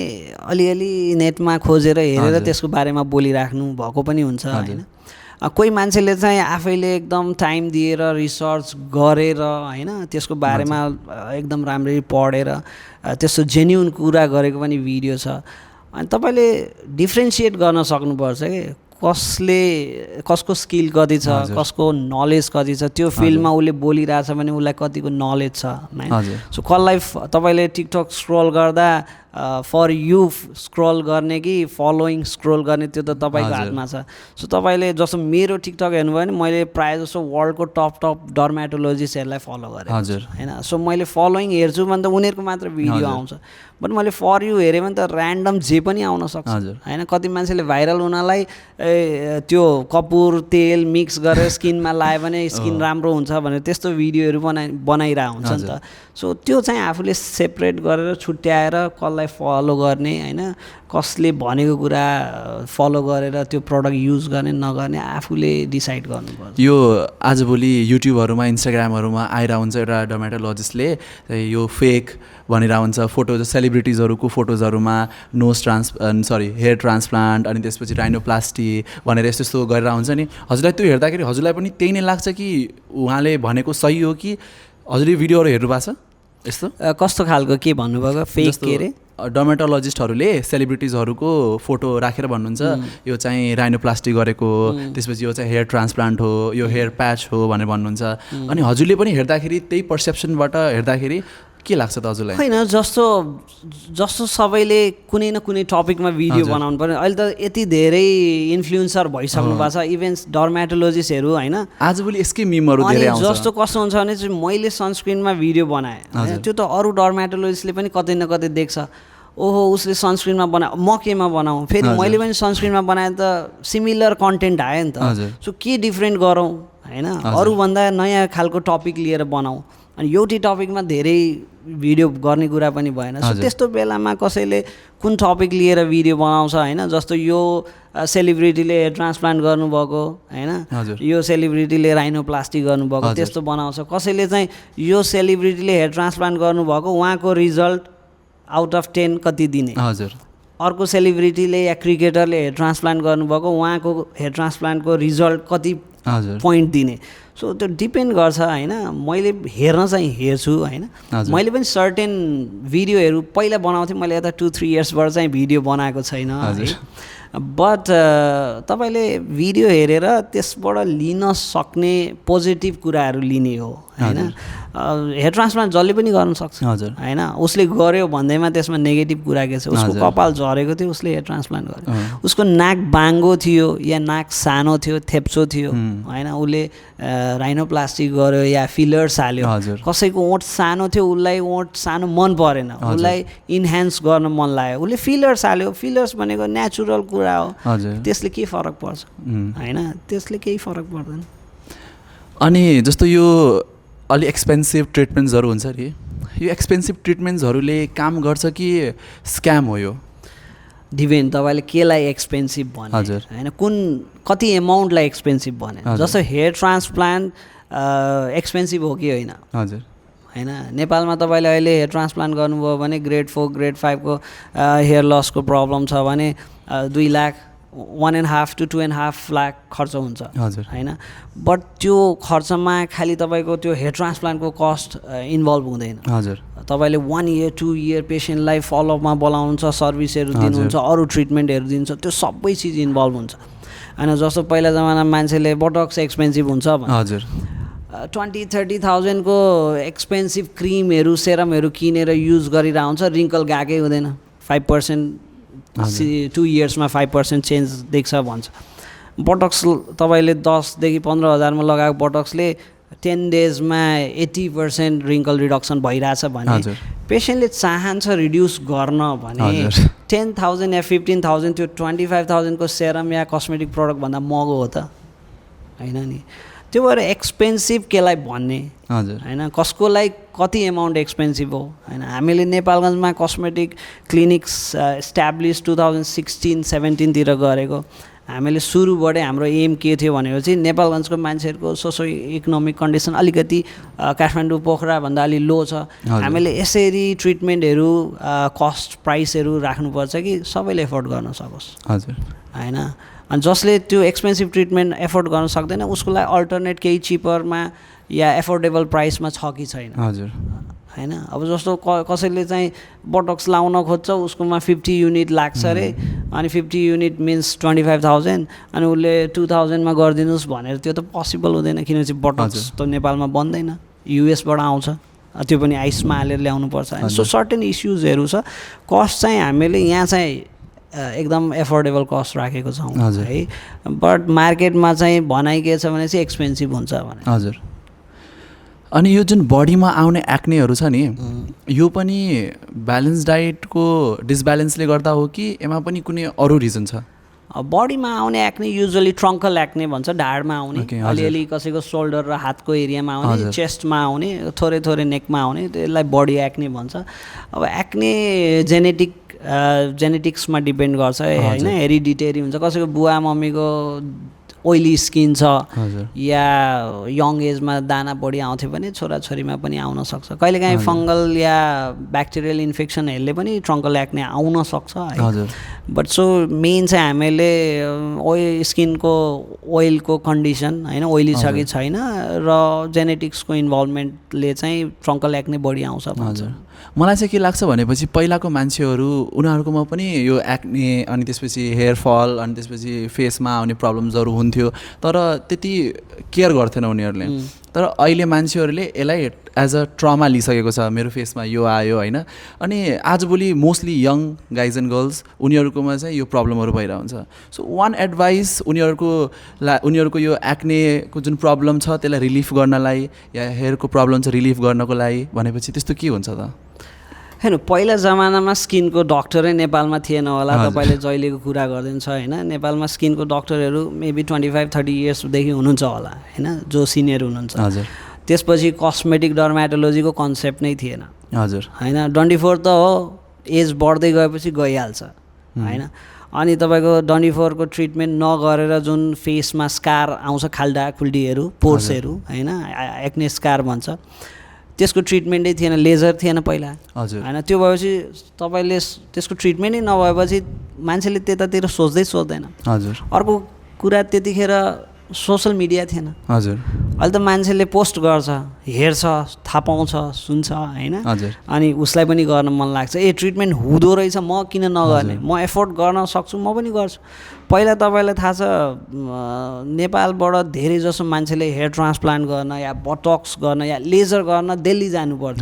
अलिअलि नेटमा खोजेर हेरेर त्यसको बारेमा बोलिराख्नु भएको पनि हुन्छ होइन कोही मान्छेले चाहिँ आफैले एकदम टाइम दिएर रिसर्च गरेर होइन त्यसको बारेमा एकदम राम्ररी पढेर त्यस्तो जेन्युन कुरा गरेको पनि भिडियो छ अनि तपाईँले डिफ्रेन्सिएट गर्न सक्नुपर्छ कि कसको स्किल कति छ कसको नलेज कति छ त्यो फिल्डमा उसले बोलिरहेछ भने उसलाई कतिको नलेज छ होइन सो कसलाई तपाईँले टिकटक स्क्रोल गर्दा फर यु स्क्रोल गर्ने कि फलोइङ स्क्रोल गर्ने त्यो त तपाईँको हातमा छ सो तपाईँले जस्तो मेरो टिकटक हेर्नुभयो भने मैले प्रायः जस्तो वर्ल्डको टप डर्माटोलोजिस्टहरूलाई फलो गरेँ होइन सो मैले फलोइङ हेर्छु भने त उनीहरूको मात्र भिडियो आउँछ बट मैले फर यु हेरेँ भने त ऱ्यान्डम जे पनि आउन सक्छ होइन कति मान्छेले भाइरल हुनलाई त्यो कपुर तेल मिक्स गरेर स्किनमा लायो भने स्किन राम्रो हुन्छ भनेर त्यस्तो भिडियोहरू बनाइरहेको हुन्छ नि त सो त्यो चाहिँ आफूले सेपरेट गरेर छुट्याएर कसलाई फलो गर्ने होइन कसले भनेको कुरा फलो गरेर त्यो प्रडक्ट युज गर्ने नगर्ने आफूले डिसाइड गर्नुपर्छ यो आजभोलि युट्युबहरूमा इन्स्टाग्रामहरूमा आइरहेको हुन्छ एउटा डर्माटोलोजिस्टले यो फेक भनिरहेको हुन्छ फोटो सेलिब्रिटिजहरूको फोटोजहरूमा हेयर ट्रान्सप्लान्ट अनि त्यसपछि राइनोप्लास्टी भनेर यस्तो यस्तो गरेर हुन्छ नि हजुरलाई त्यो हेर्दाखेरि हजुरलाई पनि त्यही नै लाग्छ कि उहाँले भनेको सही हो कि हजुरले भिडियोहरू हेर्नु भएको छ यस्तो कस्तो खालको के भन्नुभएको फेक के अरे डर्माटोलोजिस्टहरूको सेलिब्रिटिजहरूको फोटो राखेर भन्नुहुन्छ यो चाहिँ राइनोप्लास्टी गरेको हो त्यसपछि यो चाहिँ हेयर ट्रान्सप्लान्ट हो यो हेयर प्याच हो भनेर भन्नुहुन्छ अनि हजुरले पनि हेर्दाखेरि त्यही पर्सेप्सनबाट हेर्दाखेरि के लाग्छ त हजुरलाई होइन जस्तो सबैले कुनै न कुनै टपिकमा भिडियो बनाउनु पर्यो अहिले त यति धेरै इन्फ्लुएन्सर भइसक्नु भएको छ इभन डर्माटोलोजिस्टहरू होइन आजभोलि यसकै मिमहरू धेरै आउँछ जस्तो कस्तो हुन्छ भने चाहिँ मैले सनस्क्रिनमा भिडियो बनाएँ त्यो त अरू डर्माटोलोजिस्टले पनि कतै न कतै देख्छ ओहो उसले सनस्क्रिनमा बनायो म केमा बनाऊँ फेरि मैले पनि सनस्क्रिनमा बनाएँ त सिमिलर कन्टेन्ट आयो नि त सो के डिफ्रेन्ट गरौँ होइन अरूभन्दा नयाँ खालको टपिक लिएर बनाऊँ अनि एउटै टपिकमा धेरै भिडियो गर्ने कुरा पनि भएन सो त्यस्तो बेलामा कसैले कुन टपिक लिएर भिडियो बनाउँछ होइन जस्तो यो सेलिब्रिटीले हेयर ट्रान्सप्लान्ट गर्नुभएको होइन यो सेलिब्रिटीले राइनोप्लास्टी गर्नुभएको त्यस्तो बनाउँछ कसैले चाहिँ यो सेलिब्रिटीले हेयर ट्रान्सप्लान्ट गर्नुभएको उहाँको रिजल्ट आउट अफ 10 कति दिने अर्को सेलिब्रिटीले या क्रिकेटरले हेयर ट्रान्सप्लान्ट गर्नुभएको उहाँको हेयर ट्रान्सप्लान्टको रिजल्ट कति पोइन्ट दिने सो त्यो डिपेन्ड गर्छ होइन मैले हेर्न चाहिँ हेर्छु होइन मैले पनि सर्टेन भिडियोहरू पहिला बनाउँथेँ मैले यता 2-3 इयर्सबाट चाहिँ भिडियो बनाएको छैन है बट तपाईँले भिडियो हेरेर त्यसबाट लिन सक्ने पोजिटिभ कुराहरू लिने हो होइन हेयर ट्रान्सप्लान्ट जसले पनि गर्न सक्छ होइन उसले गर्यो भन्दैमा त्यसमा नेगेटिभ कुरा के छ उसको कपाल झरेको थियो उसले हेयर ट्रान्सप्लान्ट गर्यो उसको नाक बाङ्गो थियो या नाक सानो थियो थेप्चो थियो होइन उसले राइनोप्लास्टी गर्यो या फिलर्स हाल्यो कसैको ओठ सानो थियो उसलाई ओठ सानो मन परेन उसलाई इन्हान्स गर्न मन लाग्यो उसले फिलर्स हाल्यो फिलर्स भनेको नेचुरल कुरा हो त्यसले के फरक पर्छ होइन त्यसले केही फरक पर्दैन अनि जस्तो यो अलि एक्सपेन्सिभ ट्रिटमेन्ट्सहरू हुन्छ नि यो एक्सपेन्सिभ ट्रिटमेन्ट्सहरूले काम गर्छ कि स्क्याम हो यो डिपेन्ड तपाईँले केलाई एक्सपेन्सिभ भने होइन कुन कति एमाउन्टलाई एक्सपेन्सिभ भने जस्तो हेयर ट्रान्सप्लान्ट एक्सपेन्सिभ हो कि होइन होइन नेपालमा तपाईँले अहिले हेयर ट्रान्सप्लान्ट गर्नुभयो भने ग्रेड 4 ग्रेड 5 को हेयर लसको प्रब्लम छ भने 2 लाख 1.5 to 2.5 लाख खर्च हुन्छ हजुर होइन बट त्यो खर्चमा खालि तपाईँको त्यो हेयर ट्रान्सप्लान्टको कस्ट इन्भल्भ हुँदैन हजुर तपाईँले 1 year 2 year पेसेन्टलाई फलोअपमा बोलाउनुहुन्छ सर्भिसहरू दिनुहुन्छ अरू ट्रिटमेन्टहरू दिनुहुन्छ त्यो सबै चिज इन्भल्भ हुन्छ होइन जस्तो पहिला जमानामा मान्छेले बोटक्स एक्सपेन्सिभ हुन्छ हजुर 20-30,000 को एक्सपेन्सिभ क्रिमहरू सेरमहरू किनेर युज गरिरहेको हुन्छ रिङ्कल गएकै हुँदैन 5% 2 yearsमा 5% चेन्ज देख्छ भन्छ बोटक्स तपाईँले 10,000 to 15,000 लगाएको बोटक्सले 10 daysमा 80% रिङ्कल रिडक्सन भइरहेछ भने पेसेन्टले चाहन्छ रिड्युस गर्न भने 10,000 या 15,000 त्यो 25,000 को सेरम या कस्मेटिक प्रडक्ट भन्दा महँगो हो त होइन नि त्यो भएर एक्सपेन्सिभ केलाई भन्ने होइन कसको लागि कति एमाउन्ट एक्सपेन्सिभ हो होइन हामीले नेपालगञ्जमा कस्मेटिक क्लिनिक्स इस्ट्याब्लिस 2016-17 तिर गरेको हामीले सुरुबाटै हाम्रो एम के थियो भनेपछि नेपालगञ्जको मान्छेहरूको सोसो इकोनोमिक कन्डिसन अलिकति काठमाडौँ पोखराभन्दा अलि लो छ हामीले यसरी ट्रिटमेन्टहरू कस्ट प्राइसहरू राख्नुपर्छ कि सबैले एफोर्ड गर्न सकोस् होइन अनि जसले त्यो एक्सपेन्सिभ ट्रिटमेन्ट एफोर्ड गर्न सक्दैन उसको लागि अल्टरनेट केही चिपरमा या एफोर्डेबल प्राइसमा छ कि छैन होइन अब जस्तो कसैले चाहिँ बोटक्स लाउन खोज्छ उसकोमा 50 युनिट लाग्छ अरे अनि 50 युनिट मिन्स 25,000 अनि उसले 2,000मा गरिदिनुहोस् भनेर त्यो त पोसिबल हुँदैन किनभने बोटक्स त नेपालमा बन्दैन युएसबाट आउँछ त्यो पनि आइसमा हालेर ल्याउनुपर्छ सो सर्टेन इस्युजहरू छ कस्ट चाहिँ हामीले यहाँ चाहिँ एकदम एफोर्डेबल कस्ट राखेको छौँ है बट मार्केटमा चाहिँ भनाइ के छ भने चाहिँ एक्सपेन्सिभ हुन्छ भने हजुर अनि यो जुन बडीमा आउने एक्नेहरू छ नि यो पनि ब्यालेन्स डाइटको डिसब्यालेन्सले गर्दा हो कि एमा पनि कुनै अरू रिजन छ बडीमा आउने एक्ने युजुअली ट्रङ्कल एक्ने भन्छ ढाडमा आउने अलिअलि कसैको सोल्डर र हातको एरियामा आउने चेस्टमा आउने थोरै थोरै नेकमा आउने त्यसलाई बडी एक्ने भन्छ अब एक्ने जेनेटिक्समा डिपेन्ड गर्छ होइन हेरिडिटेरी हुन्छ कसैको बुवा मम्मीको ओइली स्किन छ या यङ एजमा दाना बढी आउँथ्यो भने छोराछोरीमा पनि आउन सक्छ कहिलेकाहीँ फङ्गल या ब्याक्टेरियल इन्फेक्सनहरूले पनि ट्रङ्कल एक्ने आउन सक्छ है बट सो मेन चाहिँ हामीले स्किनको ओइलको कन्डिसन होइन ओइली छ कि छैन र जेनेटिक्सको इन्भल्भमेन्टले चाहिँ ट्रङ्कल एक्ने बढी आउँछ भन्छ मलाई चाहिँ के लाग्छ भनेपछि पहिलाको मान्छेहरू उनीहरूकोमा पनि यो एक्ने अनि त्यसपछि हेयर फल अनि त्यसपछि फेसमा आउने प्रब्लम्सहरू हुन्थ्यो तर त्यति केयर गर्थेन उनीहरूले तर अहिले मान्छेहरूले यसलाई एज अ ट्रमा लिइसकेको छ मेरो फेसमा यो आयो होइन अनि आजभोलि mostly young guys and girls उनीहरूकोमा चाहिँ यो प्रब्लमहरू भइरहेको हुन्छ सो वान एडभाइस उनीहरूको यो एक्नेको जुन प्रब्लम छ त्यसलाई रिलिफ गर्नलाई या हेयरको प्रब्लम छ रिलिफ गर्नको लागि भनेपछि त्यस्तो के हुन्छ त होइन पहिला जमानामा स्किनको डक्टरै नेपालमा थिएन होला तपाईँले जहिलेको कुरा गरिदिन्छ होइन नेपालमा स्किनको डक्टरहरू मेबी 25-30 इयर्सदेखि हुनुहुन्छ होला होइन जो सिनियर हुनुहुन्छ त्यसपछि कस्मेटिक डर्माटोलोजीको कन्सेप्ट नै थिएन होइन 24 त हो एज बढ्दै गएपछि गइहाल्छ होइन अनि तपाईँको 24 को ट्रिटमेन्ट नगरेर जुन फेसमा स्कार आउँछ खाल्डा खुल्डीहरू पोर्सहरू होइन एक्ने स्कार भन्छ त्यसको ट्रिटमेन्टै थिएन लेजर थिएन पहिला होइन त्यो भएपछि तपाईँले त्यसको ट्रिटमेन्टै नभएपछि मान्छेले त्यतातिर सोच्दैन अर्को कुरा त्यतिखेर सोसल मिडिया थिएन अहिले त मान्छेले पोस्ट गर्छ हेर्छ थाहा पाउँछ सुन्छ होइन अनि उसलाई पनि गर्न मन लाग्छ ट्रिटमेन्ट हुँदो रहेछ म किन नगर्ने म एफोर्ड गर्न सक्छु म पनि गर्छु पहिला तपाईँलाई थाहा छ नेपालबाट धेरै जसो मान्छेले हेयर ट्रान्सप्लान्ट गर्न या बोटक्स गर्न या लेजर गर्न दिल्ली जानुपर्छ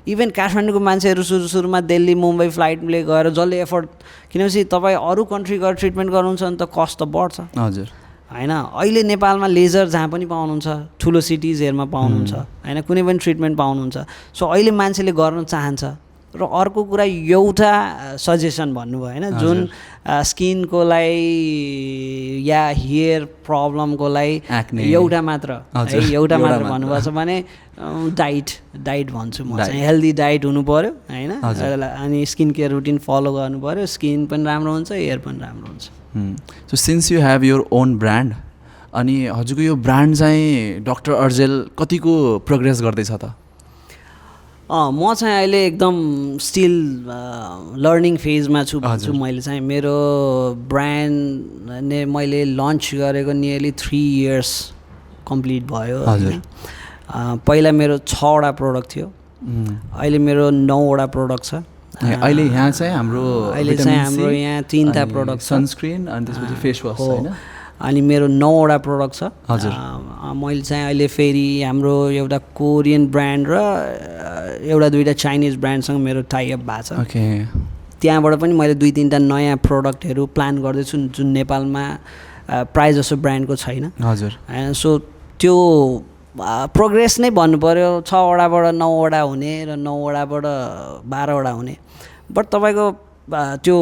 इभन काठमाडौँको मान्छेहरू सुरुमा दिल्ली मुम्बई फ्लाइटले गएर जसले एफोर्ड किनभने तपाईँ अरू कन्ट्री गएर ट्रिटमेन्ट गर्नुहुन्छ भने त कस्ट त बढ्छ होइन अहिले नेपालमा लेजर जहाँ पनि पाउनुहुन्छ ठुलो सिटिजहरूमा पाउनुहुन्छ होइन कुनै पनि ट्रिटमेन्ट पाउनुहुन्छ सो अहिले मान्छेले गर्न चाहन्छ र अर्को कुरा एउटा सजेसन भन्नुभयो होइन जुन स्किनको लागि या हेयर प्रब्लमको लागि एउटा मात्र भन्नुभएको छ भने डाइट भन्छु म चाहिँ हेल्दी डाइट हुनु पऱ्यो होइन अनि स्किन केयर रुटिन फलो गर्नु पऱ्यो स्किन पनि राम्रो हुन्छ हेयर पनि राम्रो हुन्छ so since you have your own brand अनि हजुरको यो ब्रान्ड चाहिँ डक्टर अर्जेल कतिको प्रोग्रेस गर्दैछ त म चाहिँ अहिले एकदम स्टिल लर्निङ फेजमा छु भन्छु मैले चाहिँ मेरो ब्रान्ड ने मैले लन्च गरेको नियरली 3 इयर्स कम्प्लिट भयो होइन पहिला मेरो 6वटा प्रोडक्ट थियो अहिले मेरो 9वटा प्रोडक्ट छ अहिले यहाँ चाहिँ हाम्रो यहाँ 3टा प्रोडक्ट छ सनस्क्रिन अनि त्यसपछि फेस वास हैन अनि मेरो 9वटा प्रोडक्ट छ हजुर मैले चाहिँ अहिले फेरि हाम्रो एउटा कोरियन ब्रान्ड र एउटा दुईटा चाइनिज ब्रान्डसँग मेरो टाइअप भएको छ ओके त्यहाँबाट पनि मैले 2-3टा नयाँ प्रोडक्टहरू प्लान गर्दैछु जुन नेपालमा प्रायः जसो ब्रान्डको छैन हजुर हैन सो त्यो प्रोग्रेस नै भन्नु पर्यो 6वटाबाट 9वटा हुने र 9वटाबाट 12वटा हुने बट तपाईँको त्यो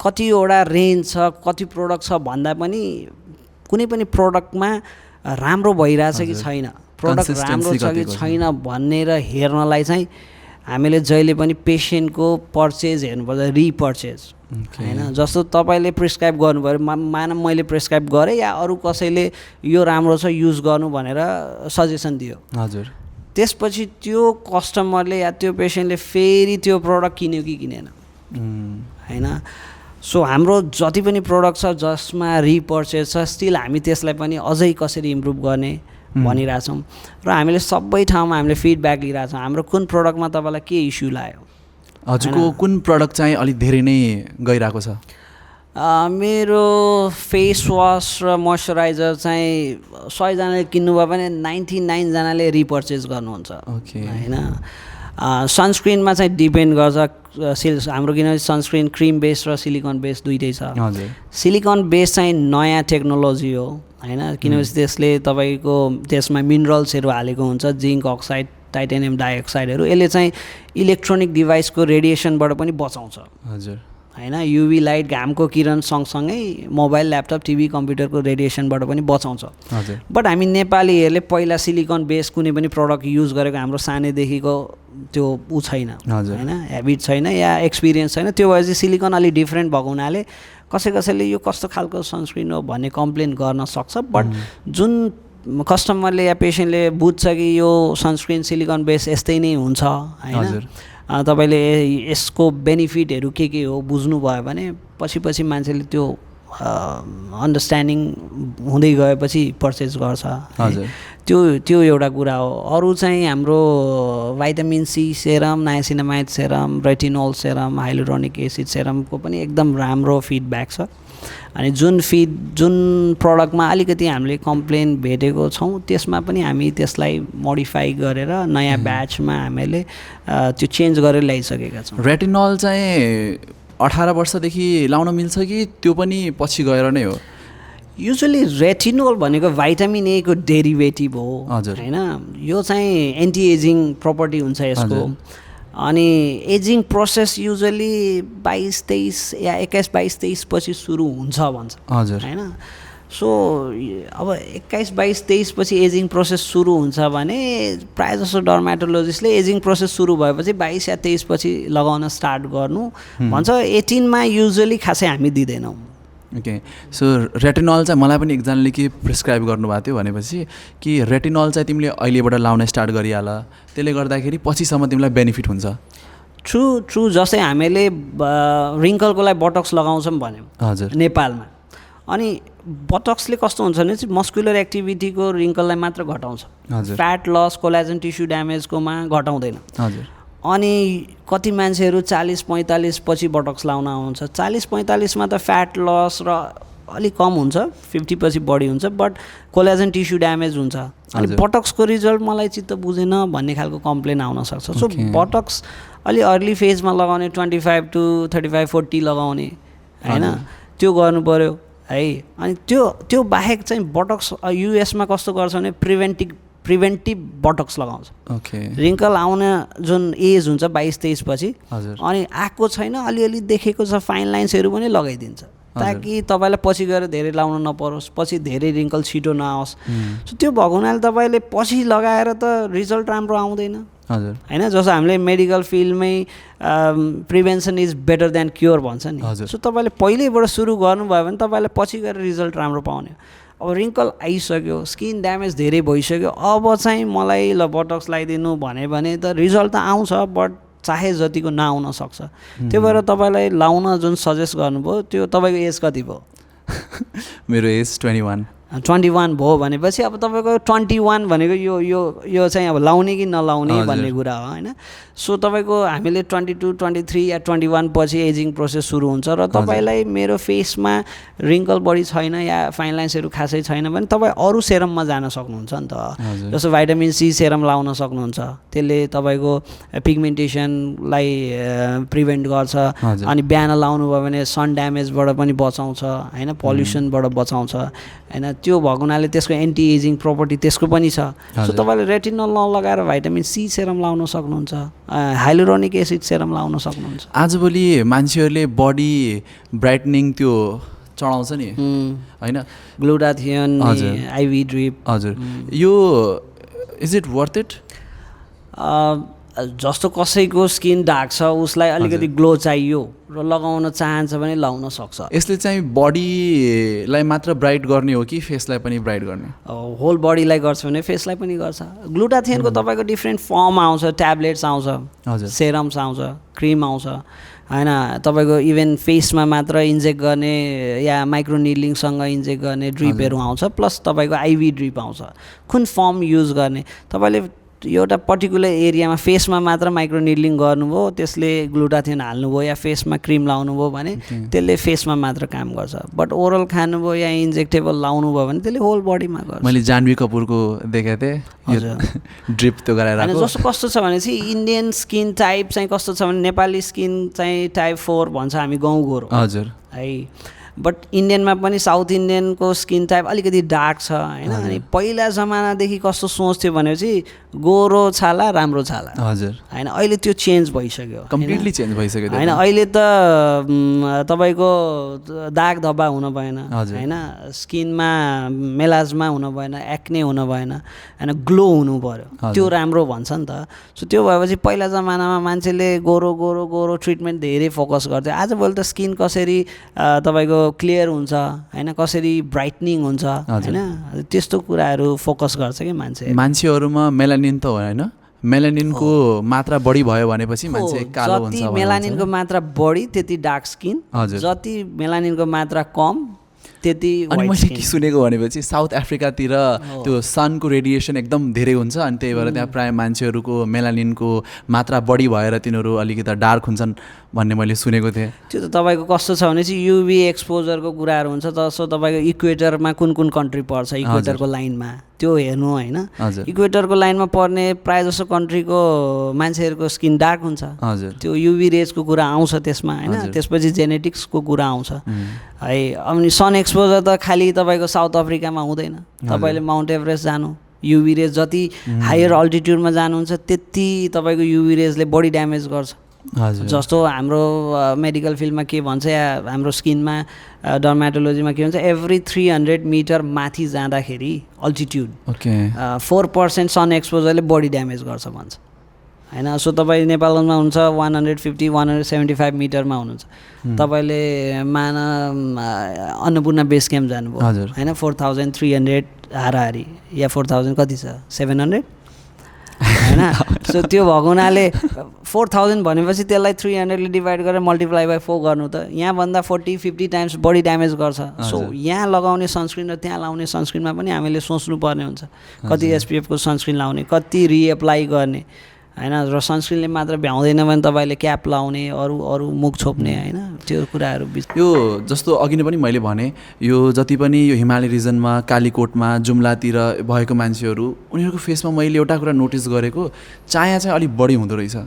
कतिवटा रेन्ज छ कति प्रोडक्ट छ भन्दा पनि कुनै पनि प्रोडक्टमा राम्रो भइरहेछ कि छैन प्रोडक्ट राम्रो छ कि छैन भनेर हेर्नलाई चाहिँ हामीले जहिले पनि पेसेन्टको पर्चेज हेर्नुपर्छ रिपर्चेज हैन जस्तो तपाईँले प्रिस्क्राइब गर्नुभयो मानव मैले प्रिस्क्राइब गरेँ या अरू कसैले यो राम्रो छ युज गर्नु भनेर सजेसन दियो हजुर त्यसपछि त्यो कस्टमरले या त्यो पेसेन्टले फेरि त्यो प्रोडक्ट किन्यो कि किनेन हैन सो हाम्रो जति पनि प्रोडक्ट छ जसमा रिपर्चेज छ स्टिल हामी त्यसलाई पनि अझै कसरी इम्प्रुभ गर्ने भनिरहेछौँ र हामीले सबै ठाउँमा हामीले फिडब्याक लिइरहेछौँ हाम्रो कुन प्रोडक्टमा तपाईँलाई के इस्यु लाग्यो हजुरको कुन प्रोडक्ट चाहिँ अलिक धेरै नै गइरहेको छ मेरो फेस वास र मोइस्चराइजर चाहिँ 100 जनाले किन्नुभयो भने 99 जनाले रिपर्चेज गर्नुहुन्छ हैन सनस्क्रिनमा चाहिँ डिपेन्ड गर्छ हाम्रो किनभने सनस्क्रिन क्रिम बेस र सिलिकन बेस दुइटै छ सिलिकन बेस चाहिँ नयाँ टेक्नोलोजी हो हैन किनभने त्यसले तपाईँको त्यसमा मिनरल्सहरू हालेको हुन्छ जिङ्क अक्साइड टाइटेनियम डाइअक्साइडहरू यसले चाहिँ इलेक्ट्रोनिक डिभाइसको रेडिएसनबाट पनि बचाउँछ हजुर हैन युभी लाइट घामको किरण सँगसँगै मोबाइल ल्यापटप टिभी कम्प्युटरको रेडिएसनबाट पनि बचाउँछ हजुर बट हामी नेपालीहरूले पहिला सिलिकन बेस कुनै पनि प्रडक्ट युज गरेको हाम्रो सानैदेखिको त्यो ऊ छैन हैन ह्याबिट छैन या एक्सपिरियन्स छैन त्यो भएपछि सिलिकन अलि डिफ्रेन्ट भएको हुनाले कसैले यो कस्तो खालको सनस्क्रिन हो भन्ने कम्प्लेन गर्न सक्छ बट जुन कस्टमरले या पेसेन्टले बुझ्छ कि यो सनस्क्रिन सिलिकन बेस यस्तै नै हुन्छ हैन तपाईँले यसको बेनिफिटहरू के हो बुझ्नुभयो भने पछि मान्छेले त्यो अन्डरस्ट्यान्डिङ हुँदै गएपछि पर्चेज गर्छ त्यो एउटा कुरा हो अरू चाहिँ हाम्रो vitamin C serum niacinamide serum retinol serum hyaluronic acid सेरमको पनि एकदम राम्रो फिडब्याक छ अनि जुन प्रडक्टमा अलिकति हामीले कम्प्लेन भेटेको छौँ त्यसमा पनि हामी त्यसलाई मोडिफाई गरेर नयाँ ब्याचमा हामीले त्यो चेन्ज गरेर ल्याइसकेका छौँ रेटिनोल चाहिँ 18 वर्षदेखि लाउन मिल्छ कि त्यो पनि पछि गएर नै हो युजुअली रेटिनोल भनेको भाइटामिन ए को डेरिभेटिभ हो हैन यो चाहिँ एन्टी एजिङ प्रपर्टी हुन्छ यसको अनि एजिङ प्रोसेस युजुअली 22-23 या 21-22-23 पछि सुरु हुन्छ भन्छ हजुर हैन सो अब 21-22-23 पछि एजिङ प्रोसेस सुरु हुन्छ भने प्रायः जसो डर्माटोलोजिस्टले एजिङ प्रोसेस सुरु भएपछि 22 या 23 पछि लगाउन स्टार्ट गर्नु भन्छ 18 मा युजुअली खासै हामी दिँदैनौँ ओके सो रेटिनोल चाहिँ मलाई पनि एकजनाले के प्रिस्क्राइब गर्नुभएको थियो भनेपछि कि रेटिनोल चाहिँ तिमीले अहिलेबाट लाउन स्टार्ट गरिहाल त्यसले गर्दाखेरि पछिसम्म तिमीलाई बेनिफिट हुन्छ ट्रु जस्तै हामीले रिङ्कलको लागि बटक्स लगाउँछौँ भन्यौँ हजुर नेपालमा अनि बटक्सले कस्तो हुन्छ भने चाहिँ मस्कुलर एक्टिभिटीको रिङ्कललाई मात्र घटाउँछ फ्याट लस कोलाजन टिस्यु ड्यामेजकोमा घटाउँदैन हजुर अनि कति मान्छेहरू 40-45 पछि बटक्स लाउन आउँछ 40-45 मा त फ्याट लस र अलिक कम हुन्छ 50 पछि बढी हुन्छ बट कोलाजन टिस्यु ड्यामेज हुन्छ अनि बटक्सको रिजल्ट मलाई चित्त बुझेन भन्ने खालको कम्प्लेन आउन सक्छ सो बटक्स अलि अर्ली फेजमा लगाउने 25 to 35-40 लगाउने हैन त्यो गर्नु पर्यो है अनि त्यो बाहेक चाहिँ बटक्स युएसमा कस्तो गर्छ भने प्रिभेन्टिभ बटक्स लगाउँछ ओके रिङ्कल आउने जुन एज हुन्छ 22-23 पछि अनि आएको छैन अलिअलि देखेको छ फाइन लाइन्सहरू पनि लगाइदिन्छ ताकि तपाईँलाई पछि गएर धेरै लाउन नपरोस् पछि धेरै रिङ्कल छिटो नआओस् सो त्यो भएको हुनाले तपाईँले पछि लगाएर त रिजल्ट राम्रो आउँदैन हजुर हैन जस्तो हामीले मेडिकल फिल्डमै prevention is better than cure भन्छ नि सो तपाईँले पहिल्यैबाट सुरु गर्नुभयो भने तपाईँलाई पछि गएर रिजल्ट राम्रो पाउने अब रिङ्कल आइसक्यो, स्किन ड्यामेज धेरै भइसक्यो, अब चाहिँ मलाई ल बोटक्स लगाइदिनु भन्यो भने त रिजल्ट त आउँछ बट चाहे जतिको नआउन सक्छ। त्यो भएर तपाईँलाई लाउन जुन सजेस्ट गर्नुभयो त्यो तपाईँको एज कति भयो? मेरो एज 21। 21 भयो भनेपछि अब तपाईँको 21 भनेको यो यो यो चाहिँ अब लाउने कि नलाउने भन्ने कुरा हो होइन। सो तपाईँको हामीले 22, 23 या 21 पछि एजिङ प्रोसेस सुरु हुन्छ र तपाईँलाई मेरो फेसमा रिङ्कल बढी छैन या फाइन लाइन्सहरू खासै छैन भने तपाईँ अरू सेरममा जान सक्नुहुन्छ नि त। जस्तो भाइटामिन सी सेरम लाउन सक्नुहुन्छ, त्यसले तपाईँको पिगमेन्टेसनलाई प्रिभेन्ट गर्छ। अनि बिहान लाउनु भयो भने सन ड्यामेजबाट पनि बचाउँछ होइन, पल्युसनबाट बचाउँछ होइन। त्यो भएको हुनाले त्यसको एन्टी एजिङ प्रपर्टी त्यसको पनि छ। सो तपाईँले रेटिनल नलगाएर भाइटामिन सी सेरम लाउन सक्नुहुन्छ, हाइलुरोनिक एसिड सेरम लाउन सक्नुहुन्छ। आजभोलि मान्छेहरूले बडी ब्राइटनिङ त्यो चढाउँछ नि होइन, ग्लुटाथियोन, आइभी ड्रिप। हजुर, यो इज इट वर्थ इट? जस्तो कसैको स्किन डार्क छ उसलाई अलिकति ग्लो चाहियो र लगाउन चाहन्छ भने लाउन सक्छ। यसले चाहिँ बडीलाई मात्र ब्राइट गर्ने हो कि फेसलाई पनि ब्राइट गर्ने? होल बडीलाई गर्छ भने फेसलाई पनि गर्छ। ग्लुटाथियनको तपाईँको डिफ्रेन्ट फर्म आउँछ, ट्याब्लेट्स आउँछ, सेरम्स आउँछ, क्रिम आउँछ होइन। तपाईँको इभन फेसमा मात्र इन्जेक्ट गर्ने या माइक्रो निडलिङसँग इन्जेक्ट गर्ने ड्रिपहरू आउँछ, प्लस तपाईँको आइभी ड्रिप आउँछ। कुन फर्म युज गर्ने, तपाईँले एउटा पर्टिकुलर एरियामा फेसमा मात्र माइक्रो निडलिङ गर्नुभयो, त्यसले ग्लुटाथियन हाल्नुभयो या फेसमा क्रिम लाउनुभयो भने त्यसले फेसमा मात्र काम गर्छ। बट ओरल खानुभयो या इन्जेक्टेबल लाउनुभयो भने त्यसले होल बडीमा गर्छ। मैले जानवी कपुरको देखेको थिएँ ड्रिप त्यो गराएर। जस्तो कस्तो छ भने चाहिँ इन्डियन स्किन टाइप चाहिँ कस्तो छ भने नेपाली स्किन चाहिँ टाइप 4 भन्छ हामी गाउँघर। हजुर है, बट इन्डियनमा पनि साउथ इन्डियनको स्किन टाइप अलिकति डार्क छ होइन। अनि पहिला जमानादेखि कस्तो सोच थियो भनेपछि गोरो छाला राम्रो छाला हजुर होइन, अहिले त्यो चेन्ज भइसक्यो, कम्प्लिटली चेन्ज भइसक्यो होइन। अहिले त तपाईँको दाग धब्बा हुन भएन होइन, स्किनमा मेलाजमा हुन भएन, एक्ने हुन भएन होइन, ग्लो हुनु पऱ्यो, त्यो राम्रो भन्छ नि त। सो त्यो भएपछि पहिला जमानामा मान्छेले गोरो गोरो गोरो ट्रिटमेन्ट धेरै फोकस गर्थ्यो। आजभोलि त स्किन कसरी तपाईँको क्लियर हुन्छ होइन, कसरी ब्राइटनिङ हुन्छ होइन, त्यस्तो कुराहरू फोकस गर्छ कि मान्छेहरूमा मेलानिन त होइन, मेलानिनको मात्रा बढी भयो भनेपछि मान्छे कालो हुन्छ। जति मेलानिनको मात्रा बढी त्यति डार्क स्किन, जति मेलानिनको मात्रा कम त्यति। अनि मैले के सुनेको भनेपछि साउथ अफ्रिकातिर त्यो सनको रेडिएसन एकदम धेरै हुन्छ अनि त्यही भएर त्यहाँ प्रायः मान्छेहरूको मेलानिनको मात्रा बढी भएर तिनीहरू अलिकति डार्क हुन्छन् भन्ने मैले सुनेको थिएँ। त्यो त तपाईँको कस्तो छ भने चाहिँ युभी एक्सपोजरको कुराहरू हुन्छ। जस्तो तपाईँको इक्वेटरमा कुन कुन कन्ट्री पर्छ, इक्वेटरको लाइनमा त्यो हेर्नु होइन। इक्वेटरको लाइनमा पर्ने प्रायः जसो कन्ट्रीको मान्छेहरूको स्किन डार्क हुन्छ, त्यो युभी रेजको कुरा आउँछ त्यसमा होइन। त्यसपछि जेनेटिक्सको कुरा आउँछ है। अनि सन एक्सपोजर त खालि तपाईँको साउथ अफ्रिकामा हुँदैन, तपाईँले माउन्ट एभरेस्ट जानु, युभी रेज जति हायर अल्टिट्युडमा जानुहुन्छ त्यति तपाईँको युभी रेजले बडी ड्यामेज गर्छ। जस्तो हाम्रो मेडिकल फिल्डमा के भन्छ या हाम्रो स्किनमा डर्माटोलोजीमा के भन्छ, एभ्री 300 मिटर माथि जाँदाखेरि अल्टिट्युड 4% सन एक्सपोजरले बडी ड्यामेज गर्छ भन्छ होइन। सो तपाईँ नेपालमा हुन्छ 150-175 मिटरमा हुनुहुन्छ, तपाईँले मान अन्नपूर्ण बेस क्याम्प जानुभयो होइन, 4300 हाराहारी या 4000 कति छ 700 होइन। सो त्यो भएको हुनाले 4000 भनेपछि त्यसलाई 300ले डिभाइड गरेर मल्टिप्लाई बाई 4 गर्नु त यहाँभन्दा 40-50 टाइम्स बडी ड्यामेज गर्छ। सो यहाँ लगाउने सनस्क्रिन र त्यहाँ लाउने सनस्क्रिनमा पनि हामीले सोच्नु पर्ने हुन्छ, कति एसपिएफको सनस्क्रिन लाउने, कति रिएप्लाई गर्ने होइन। र सनस्क्रिनले मात्र भ्याउँदैन भने तपाईँले क्याप लाउने, अरू मुख छोप्ने होइन, त्यो कुराहरू। यो जस्तो अघि नै पनि मैले भने, यो जति पनि यो हिमाली रिजनमा कालीकोटमा जुम्लातिर भएको मान्छेहरू उनीहरूको फेसमा मैले एउटा कुरा नोटिस गरेको, चाया चाहिँ अलिक बढी हुँदो रहेछ।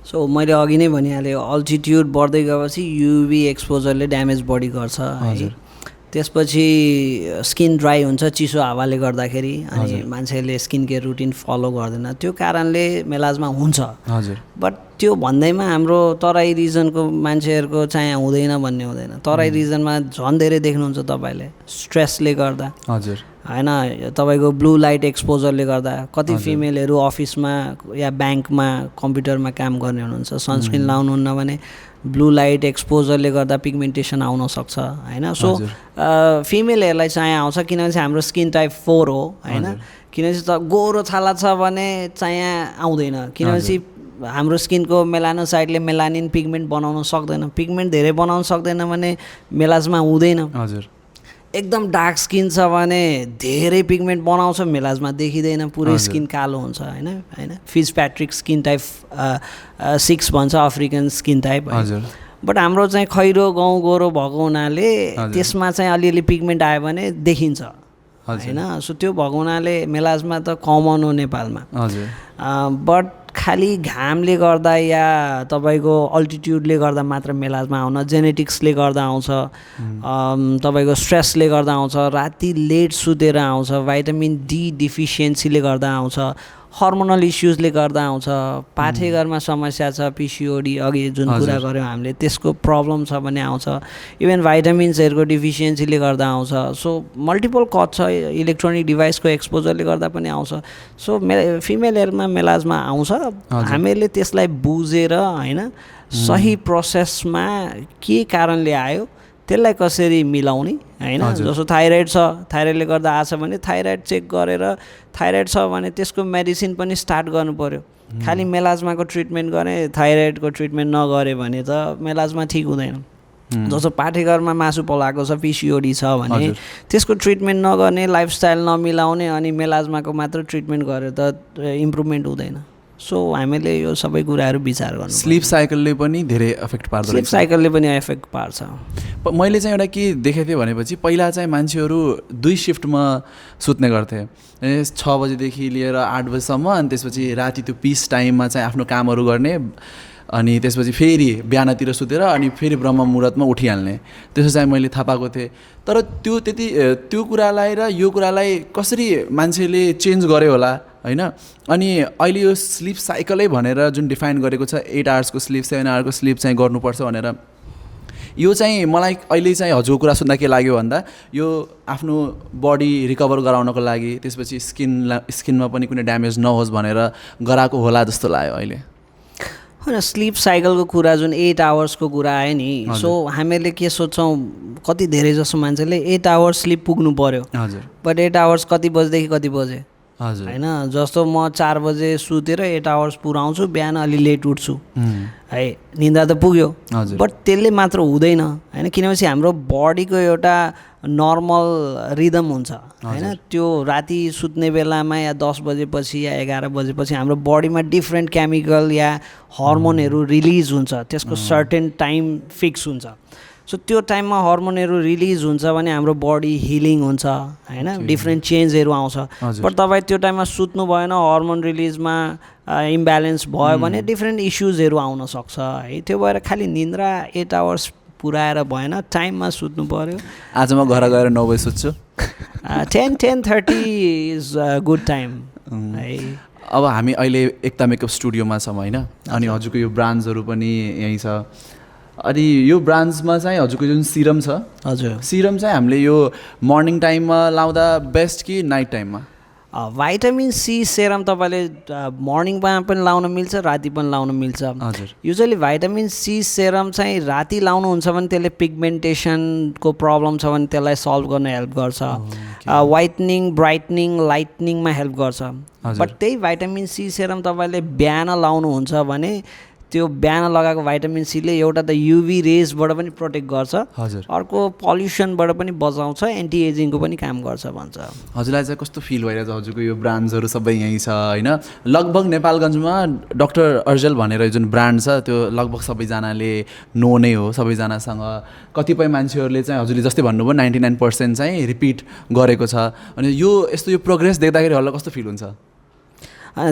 सो मैले अघि नै भनिहालेँ, अल्टिट्युड बढ्दै गएपछि युभी एक्सपोजरले ड्यामेज बढी गर्छ है। त्यसपछि स्किन ड्राई हुन्छ चिसो हावाले गर्दाखेरि, अनि मान्छेले स्किन केयर रुटिन फलो गर्दैन, त्यो कारणले मेलाजमा हुन्छ। बट त्यो भन्दैमा हाम्रो तराई रिजनको मान्छेहरूको चाहिँ हुँदैन भन्ने हुँदैन। तराई रिजनमा झन् धेरै देख्नुहुन्छ तपाईँले, स्ट्रेसले गर्दा होइन, तपाईँको ब्लू लाइट एक्सपोजरले गर्दा। कति फिमेलहरू अफिसमा या ब्याङ्कमा कम्प्युटरमा काम गर्ने हुनुहुन्छ, सनस्क्रिन लाउनुहुन्न भने ब्लू लाइट एक्सपोजरले गर्दा पिगमेन्टेसन आउन सक्छ होइन सो फिमेलहरूलाई चाहिँ आउँछ किनभने चाहिँ हाम्रो स्किन टाइप 4 हो होइन किनभने चाहिँ गोरो छाला छ भने चाहिँ आउँदैन किनभने चाहिँ हाम्रो स्किनको मेलानोसाइटले मेलानिन पिगमेन्ट बनाउन सक्दैन पिगमेन्ट धेरै बनाउन सक्दैन भने मेलाजमा हुँदैन हजुर एकदम डार्क स्किन छ भने धेरै पिगमेन्ट बनाउँछ मेलाजमा देखिँदैन पुरै स्किन कालो हुन्छ होइन होइन फिजप्याट्रिक स्किन टाइप 6 भन्छ अफ्रिकन स्किन टाइप बट हाम्रो चाहिँ खैरो गाउँ गोरो भएको हुनाले त्यसमा चाहिँ अलिअलि पिगमेन्ट आयो भने देखिन्छ होइन सो त्यो भएको हुनाले मेलाजमा त कमन हो नेपालमा बट खालि घामले गर्दा या तपाईँको अल्टिट्युडले गर्दा मात्र मेलाजमा आउन जेनेटिक्सले गर्दा आउँछ तपाईँको स्ट्रेसले गर्दा आउँछ राति लेट सुतेर आउँछ भाइटामिन डी डिफिसियन्सीले गर्दा आउँछ हर्मोनल इस्युजले गर्दा आउँछ पाठेघरमा समस्या छ पिसिओडी अघि जुन कुरा गऱ्यौँ हामीले त्यसको प्रब्लम छ भने आउँछ इभन भाइटामिन्सहरूको डिफिसियन्सीले गर्दा आउँछ सो मल्टिपल कज छ इलेक्ट्रोनिक डिभाइसको एक्सपोजरले गर्दा पनि आउँछ सो फिमेलहरूमा मेलाजमा आउँछ हामीहरूले त्यसलाई बुझेर होइन सही प्रोसेसमा के कारणले आयो त्यसलाई कसरी मिलाउने होइन जस्तो थाइरोइड छ थाइरोइडले गर्दा आछ भने थाइरोइड चेक गरेर थाइरोइड छ भने त्यसको मेडिसिन पनि स्टार्ट गर्नु पर्यो खालि मेलाजमाको ट्रिटमेन्ट गर्ने थाइरोइडको ट्रिटमेन्ट नगरे भने त मेलाजमा ठिक हुँदैन जस्तो पाठेघरमा मासु पलाएको छ पिसिओडी छ भने त्यसको ट्रिटमेन्ट नगर्ने लाइफस्टाइल नमिलाउने अनि मेलाजमाको मात्र ट्रिटमेन्ट गरेर त इम्प्रुभमेन्ट हुँदैन सो हामीले यो सबै कुराहरू विचार गर्नु स्लिप साइकलले पनि धेरै एफेक्ट पार्छ स्लिप साइकलले पनि एफेक्ट पार्छ मैले चाहिँ एउटा के देखेको थिएँ भनेपछि पहिला चाहिँ मान्छेहरू 2 सिफ्टमा सुत्ने गर्थे 6 बजेदेखि लिएर 8 बजीसम्म अनि त्यसपछि राति त्यो पिस टाइममा चाहिँ आफ्नो कामहरू गर्ने अनि त्यसपछि फेरि बिहानतिर सुतेर अनि फेरि ब्रह्म मुहुर्तमा उठिहाल्ने त्यसो चाहिँ मैले थाहा पाएको थिएँ तर त्यो कुरालाई र यो कुरालाई कसरी मान्छेले चेन्ज गर्यो होला होइन अनि अहिले यो स्लिप साइकलै भनेर जुन डिफाइन गरेको छ 8 आवर्सको स्लिप 7 आवरको स्लिप चाहिँ गर्नुपर्छ भनेर यो चाहिँ मलाई अहिले चाहिँ हजुरको कुरा सुन्दा के लाग्यो भन्दा यो आफ्नो बडी रिकभर गराउनको लागि त्यसपछि स्किनमा पनि कुनै ड्यामेज नहोस् भनेर गराएको होला जस्तो लाग्यो अहिले होइन स्लिप साइकलको कुरा जुन 8 आवर्सको कुरा आयो नि सो हामीले के सोच्छौँ कति धेरै जसो मान्छेले 8 आवर्स स्लिप पुग्नु पर्यो बट 8 आवर्स कति बजेदेखि कति बजे होइन जस्तो म 4 बजे सुतेर 8 आवर्स पुऱ्याउँछु बिहान अलि लेट उठ्छु है निन्द्रा त पुग्यो बट त्यसले मात्र हुँदैन होइन किनभने हाम्रो बडीको एउटा नर्मल रिदम हुन्छ होइन त्यो राति सुत्ने बेलामा या 10 बजेपछि या 11 बजेपछि हाम्रो बडीमा डिफ्रेन्ट केमिकल या हर्मोनहरू रिलिज हुन्छ त्यसको सर्टेन टाइम फिक्स हुन्छ सो त्यो टाइममा हर्मोनहरू रिलिज हुन्छ भने हाम्रो बडी हिलिङ हुन्छ होइन डिफ्रेन्ट चेन्जहरू आउँछ बट तपाईँ त्यो टाइममा सुत्नु भएन हर्मोन रिलिजमा इम्ब्यालेन्स भयो भने डिफ्रेन्ट इस्युजहरू आउन सक्छ है त्यो भएर खालि निन्द्रा 8 आवर्स पुऱ्याएर भएन टाइममा सुत्नु पर्यो आज म घर गएर 9 बजे सुत्छु 10:30 इज गुड टाइम है अब हामी अहिले एकता मेकअप स्टुडियोमा छौँ होइन अनि हजुरको यो ब्रान्ड्सहरू पनि यहीँ छ अनि यो ब्रान्ड्समा चाहिँ हजुरको जुन सिरम छ हजुर सिरम चाहिँ हामीले यो मर्निङ टाइममा लाउँदा बेस्ट कि नाइट टाइममा भाइटामिन सी सेरम तपाईँले मर्निङमा पनि लाउन मिल्छ राति पनि लाउन मिल्छ हजुर युजली भाइटामिन सी सेरम चाहिँ राति लाउनुहुन्छ भने त्यसले पिगमेन्टेसनको प्रब्लम छ भने त्यसलाई सल्भ गर्न हेल्प गर्छ वाइटनिङ ब्राइटनिङ लाइटनिङमा हेल्प गर्छ बट त्यही भाइटामिन सी सेरम तपाईँले बिहान लाउनुहुन्छ भने त्यो बिहान लगाएको भाइटामिन सीले एउटा त युभी रेजबाट पनि प्रोटेक्ट गर्छ अर्को पल्युसनबाट पनि बचाउँछ एन्टी एजिङको पनि काम गर्छ भन्छ हजुरलाई चाहिँ कस्तो फिल भइरहेछ हजुरको यो ब्रान्ड्सहरू सबै यहीँ छ होइन लगभग नेपालगञ्जमा डक्टर अर्जेल भनेर जुन ब्रान्ड छ त्यो लगभग सबैजनाले नो नै हो सबैजनासँग कतिपय मान्छेहरूले चाहिँ हजुरले जस्तै भन्नुभयो 99% चाहिँ रिपिट गरेको छ अनि यो यस्तो यो प्रोग्रेस देख्दाखेरि हजुरलाई कस्तो फिल हुन्छ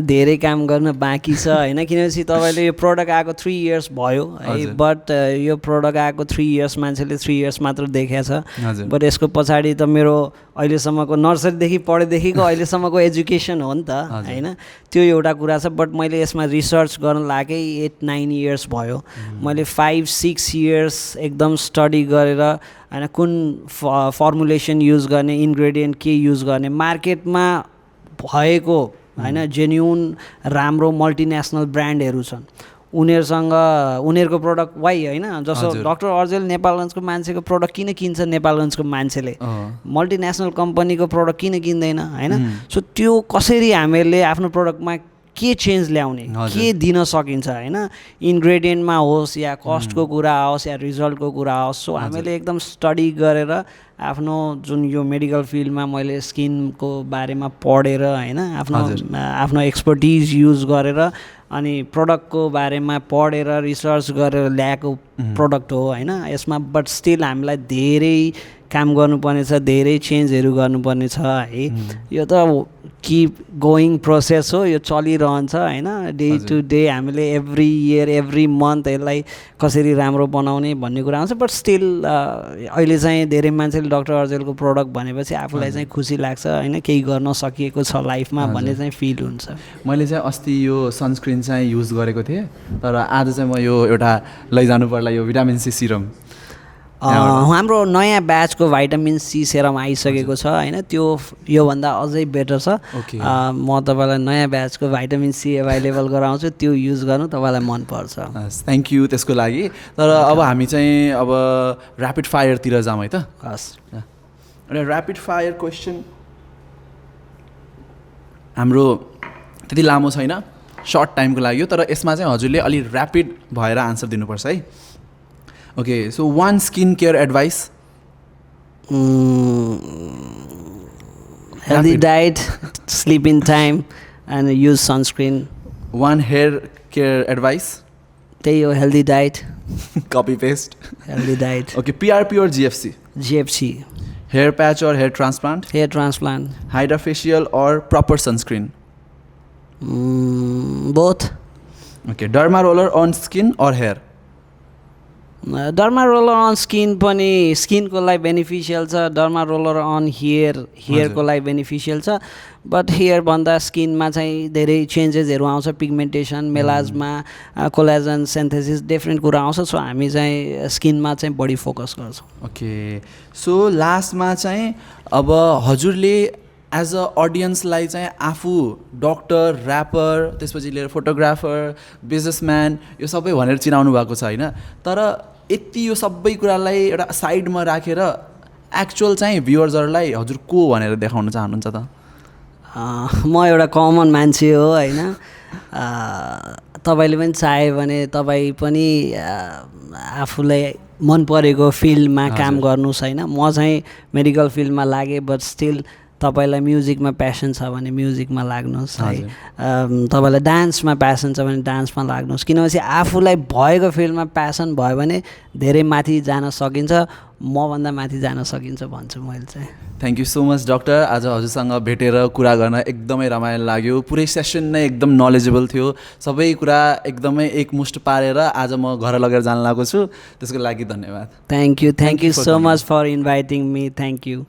धेरै काम गर्न बाँकी छ होइन किनभने तपाईँले यो प्रडक्ट आएको 3 इयर्स भयो है बट यो प्रडक्ट आएको 3 इयर्स मान्छेले 3 इयर्स मात्र देखेको छ बट यसको पछाडि त मेरो अहिलेसम्मको नर्सरीदेखि पढेदेखिको अहिलेसम्मको एजुकेसन हो नि त होइन त्यो एउटा कुरा छ बट मैले यसमा रिसर्च गर्न लागेँ 8-9 इयर्स भयो मैले 5-6 इयर्स एकदम स्टडी गरेर होइन कुन फर्मुलेसन युज गर्ने इन्ग्रेडियन्ट के युज गर्ने मार्केटमा भएको होइन जेन्युन राम्रो मल्टिनेसनल ब्रान्डहरू छन् उनीहरूसँग उनीहरूको प्रडक्ट वाइ होइन जस्तो डक्टर अर्जेल नेपालगञ्जको मान्छेको प्रडक्ट किन किन्छ नेपालगञ्जको मान्छेले मल्टिनेसनल कम्पनीको प्रडक्ट किन किन्दैन होइन सो त्यो कसरी हामीहरूले आफ्नो प्रडक्टमा के चेन्ज ल्याउने के दिन सकिन्छ होइन इन्ग्रेडियन्टमा होस् या कस्टको कुरा होस् या रिजल्टको कुरा होस् सो हामीले एकदम स्टडी गरेर आफ्नो जुन यो मेडिकल फिल्डमा मैले स्किनको बारेमा पढेर होइन आफ्नो एक्सपर्टिज युज गरेर अनि प्रडक्टको बारेमा पढेर रिसर्च गरेर ल्याएको प्रडक्ट हो होइन यसमा बट स्टिल हामीलाई धेरै काम गर्नुपर्ने छ धेरै चेन्जहरू गर्नुपर्ने छ है यो त किप गोइङ प्रोसेस हो यो चलिरहन्छ होइन डे टु डे हामीले एभ्री इयर एभ्री मन्थ यसलाई कसरी राम्रो बनाउने भन्ने कुरा आउँछ बट स्टिल अहिले चाहिँ धेरै मान्छेले डक्टर अर्जेलको प्रडक्ट भनेपछि आफूलाई चाहिँ खुसी लाग्छ होइन केही गर्न सकिएको छ लाइफमा भन्ने चाहिँ फिल हुन्छ मैले चाहिँ अस्ति यो सनस्क्रिन चाहिँ युज गरेको थिएँ तर आज चाहिँ म यो एउटा लैजानु पर्ला यो भिटामिन सी सिरम हाम्रो नयाँ ब्याचको भाइटामिन सी सेरम आइसकेको छ होइन त्यो योभन्दा अझै बेटर छ म तपाईँलाई नयाँ ब्याचको भाइटामिन सी एभाइलेबल गराउँछु त्यो युज गर्नु तपाईँलाई मनपर्छ थ्याङ्क यू त्यसको लागि तर अब हामी चाहिँ अब ऱ्यापिड फायरतिर जाउँ है त हस् अनि ऱ्यापिड फायर क्वेसन हाम्रो त्यति लामो छैन सर्ट टाइमको लागि तर यसमा चाहिँ हजुरले अलि ऱ्यापिड भएर आन्सर दिनुपर्छ है okay so one skin care advice healthy diet sleep in time and use sunscreen one hair care advice त्यही हो healthy diet copy paste healthy diet okay PRP और जीएफसी हेयर पैच और हेयर ट्रांसप्लांट हाइड्रा फेशियल और proper sunscreen both okay derma roller on skin और hair derma roller on skin पनि स्किनको लागि बेनिफिसियल छ डर्मा रोलर अन हेयरको लागि बेनिफिसियल छ बट हेयरभन्दा स्किनमा चाहिँ धेरै चेन्जेसहरू आउँछ पिगमेन्टेसन मेलाजमा कोलाजन सेन्थेसिस डिफ्रेन्ट कुरा आउँछ सो हामी चाहिँ स्किनमा चाहिँ बढी फोकस गर्छौँ ओके सो लास्टमा चाहिँ अब हजुरले एज अ अडियन्सलाई चाहिँ आफू डक्टर ऱ्यापर त्यसपछि लिएर फोटोग्राफर बिजनेसम्यान यो सबै भनेर चिनाउनु भएको छ होइन तर यति यो सबै कुरालाई एउटा साइडमा राखेर एक्चुअल चाहिँ भ्युवर्सहरूलाई हजुर को भनेर देखाउन चाहनुहुन्छ त म एउटा कमन मान्छे हो होइन तपाईँले पनि चाह्यो भने तपाईँ पनि आफूलाई मन परेको फिल्डमा काम गर्नुहोस् होइन म चाहिँ मेडिकल फिल्डमा लागेँ बट स्टिल तपाईँलाई म्युजिकमा प्यासन छ भने म्युजिकमा लाग्नुहोस् है तपाईँलाई डान्समा प्यासन छ भने डान्समा लाग्नुहोस् किनभने आफूलाई भएको फिल्डमा प्यासन भयो भने धेरै माथि जान सकिन्छ मभन्दा माथि जान सकिन्छ भन्छु मैले चाहिँ thank you so much doctor आज हजुरसँग भेटेर कुरा गर्न एकदमै रमाइलो लाग्यो पुरै सेसन नै एकदम नलेजेबल थियो सबै कुरा एकदमै एकमुष्ट पारेर आज म घर लगेर जान लागेको छु त्यसको लागि धन्यवाद thank you so much for inviting me thank you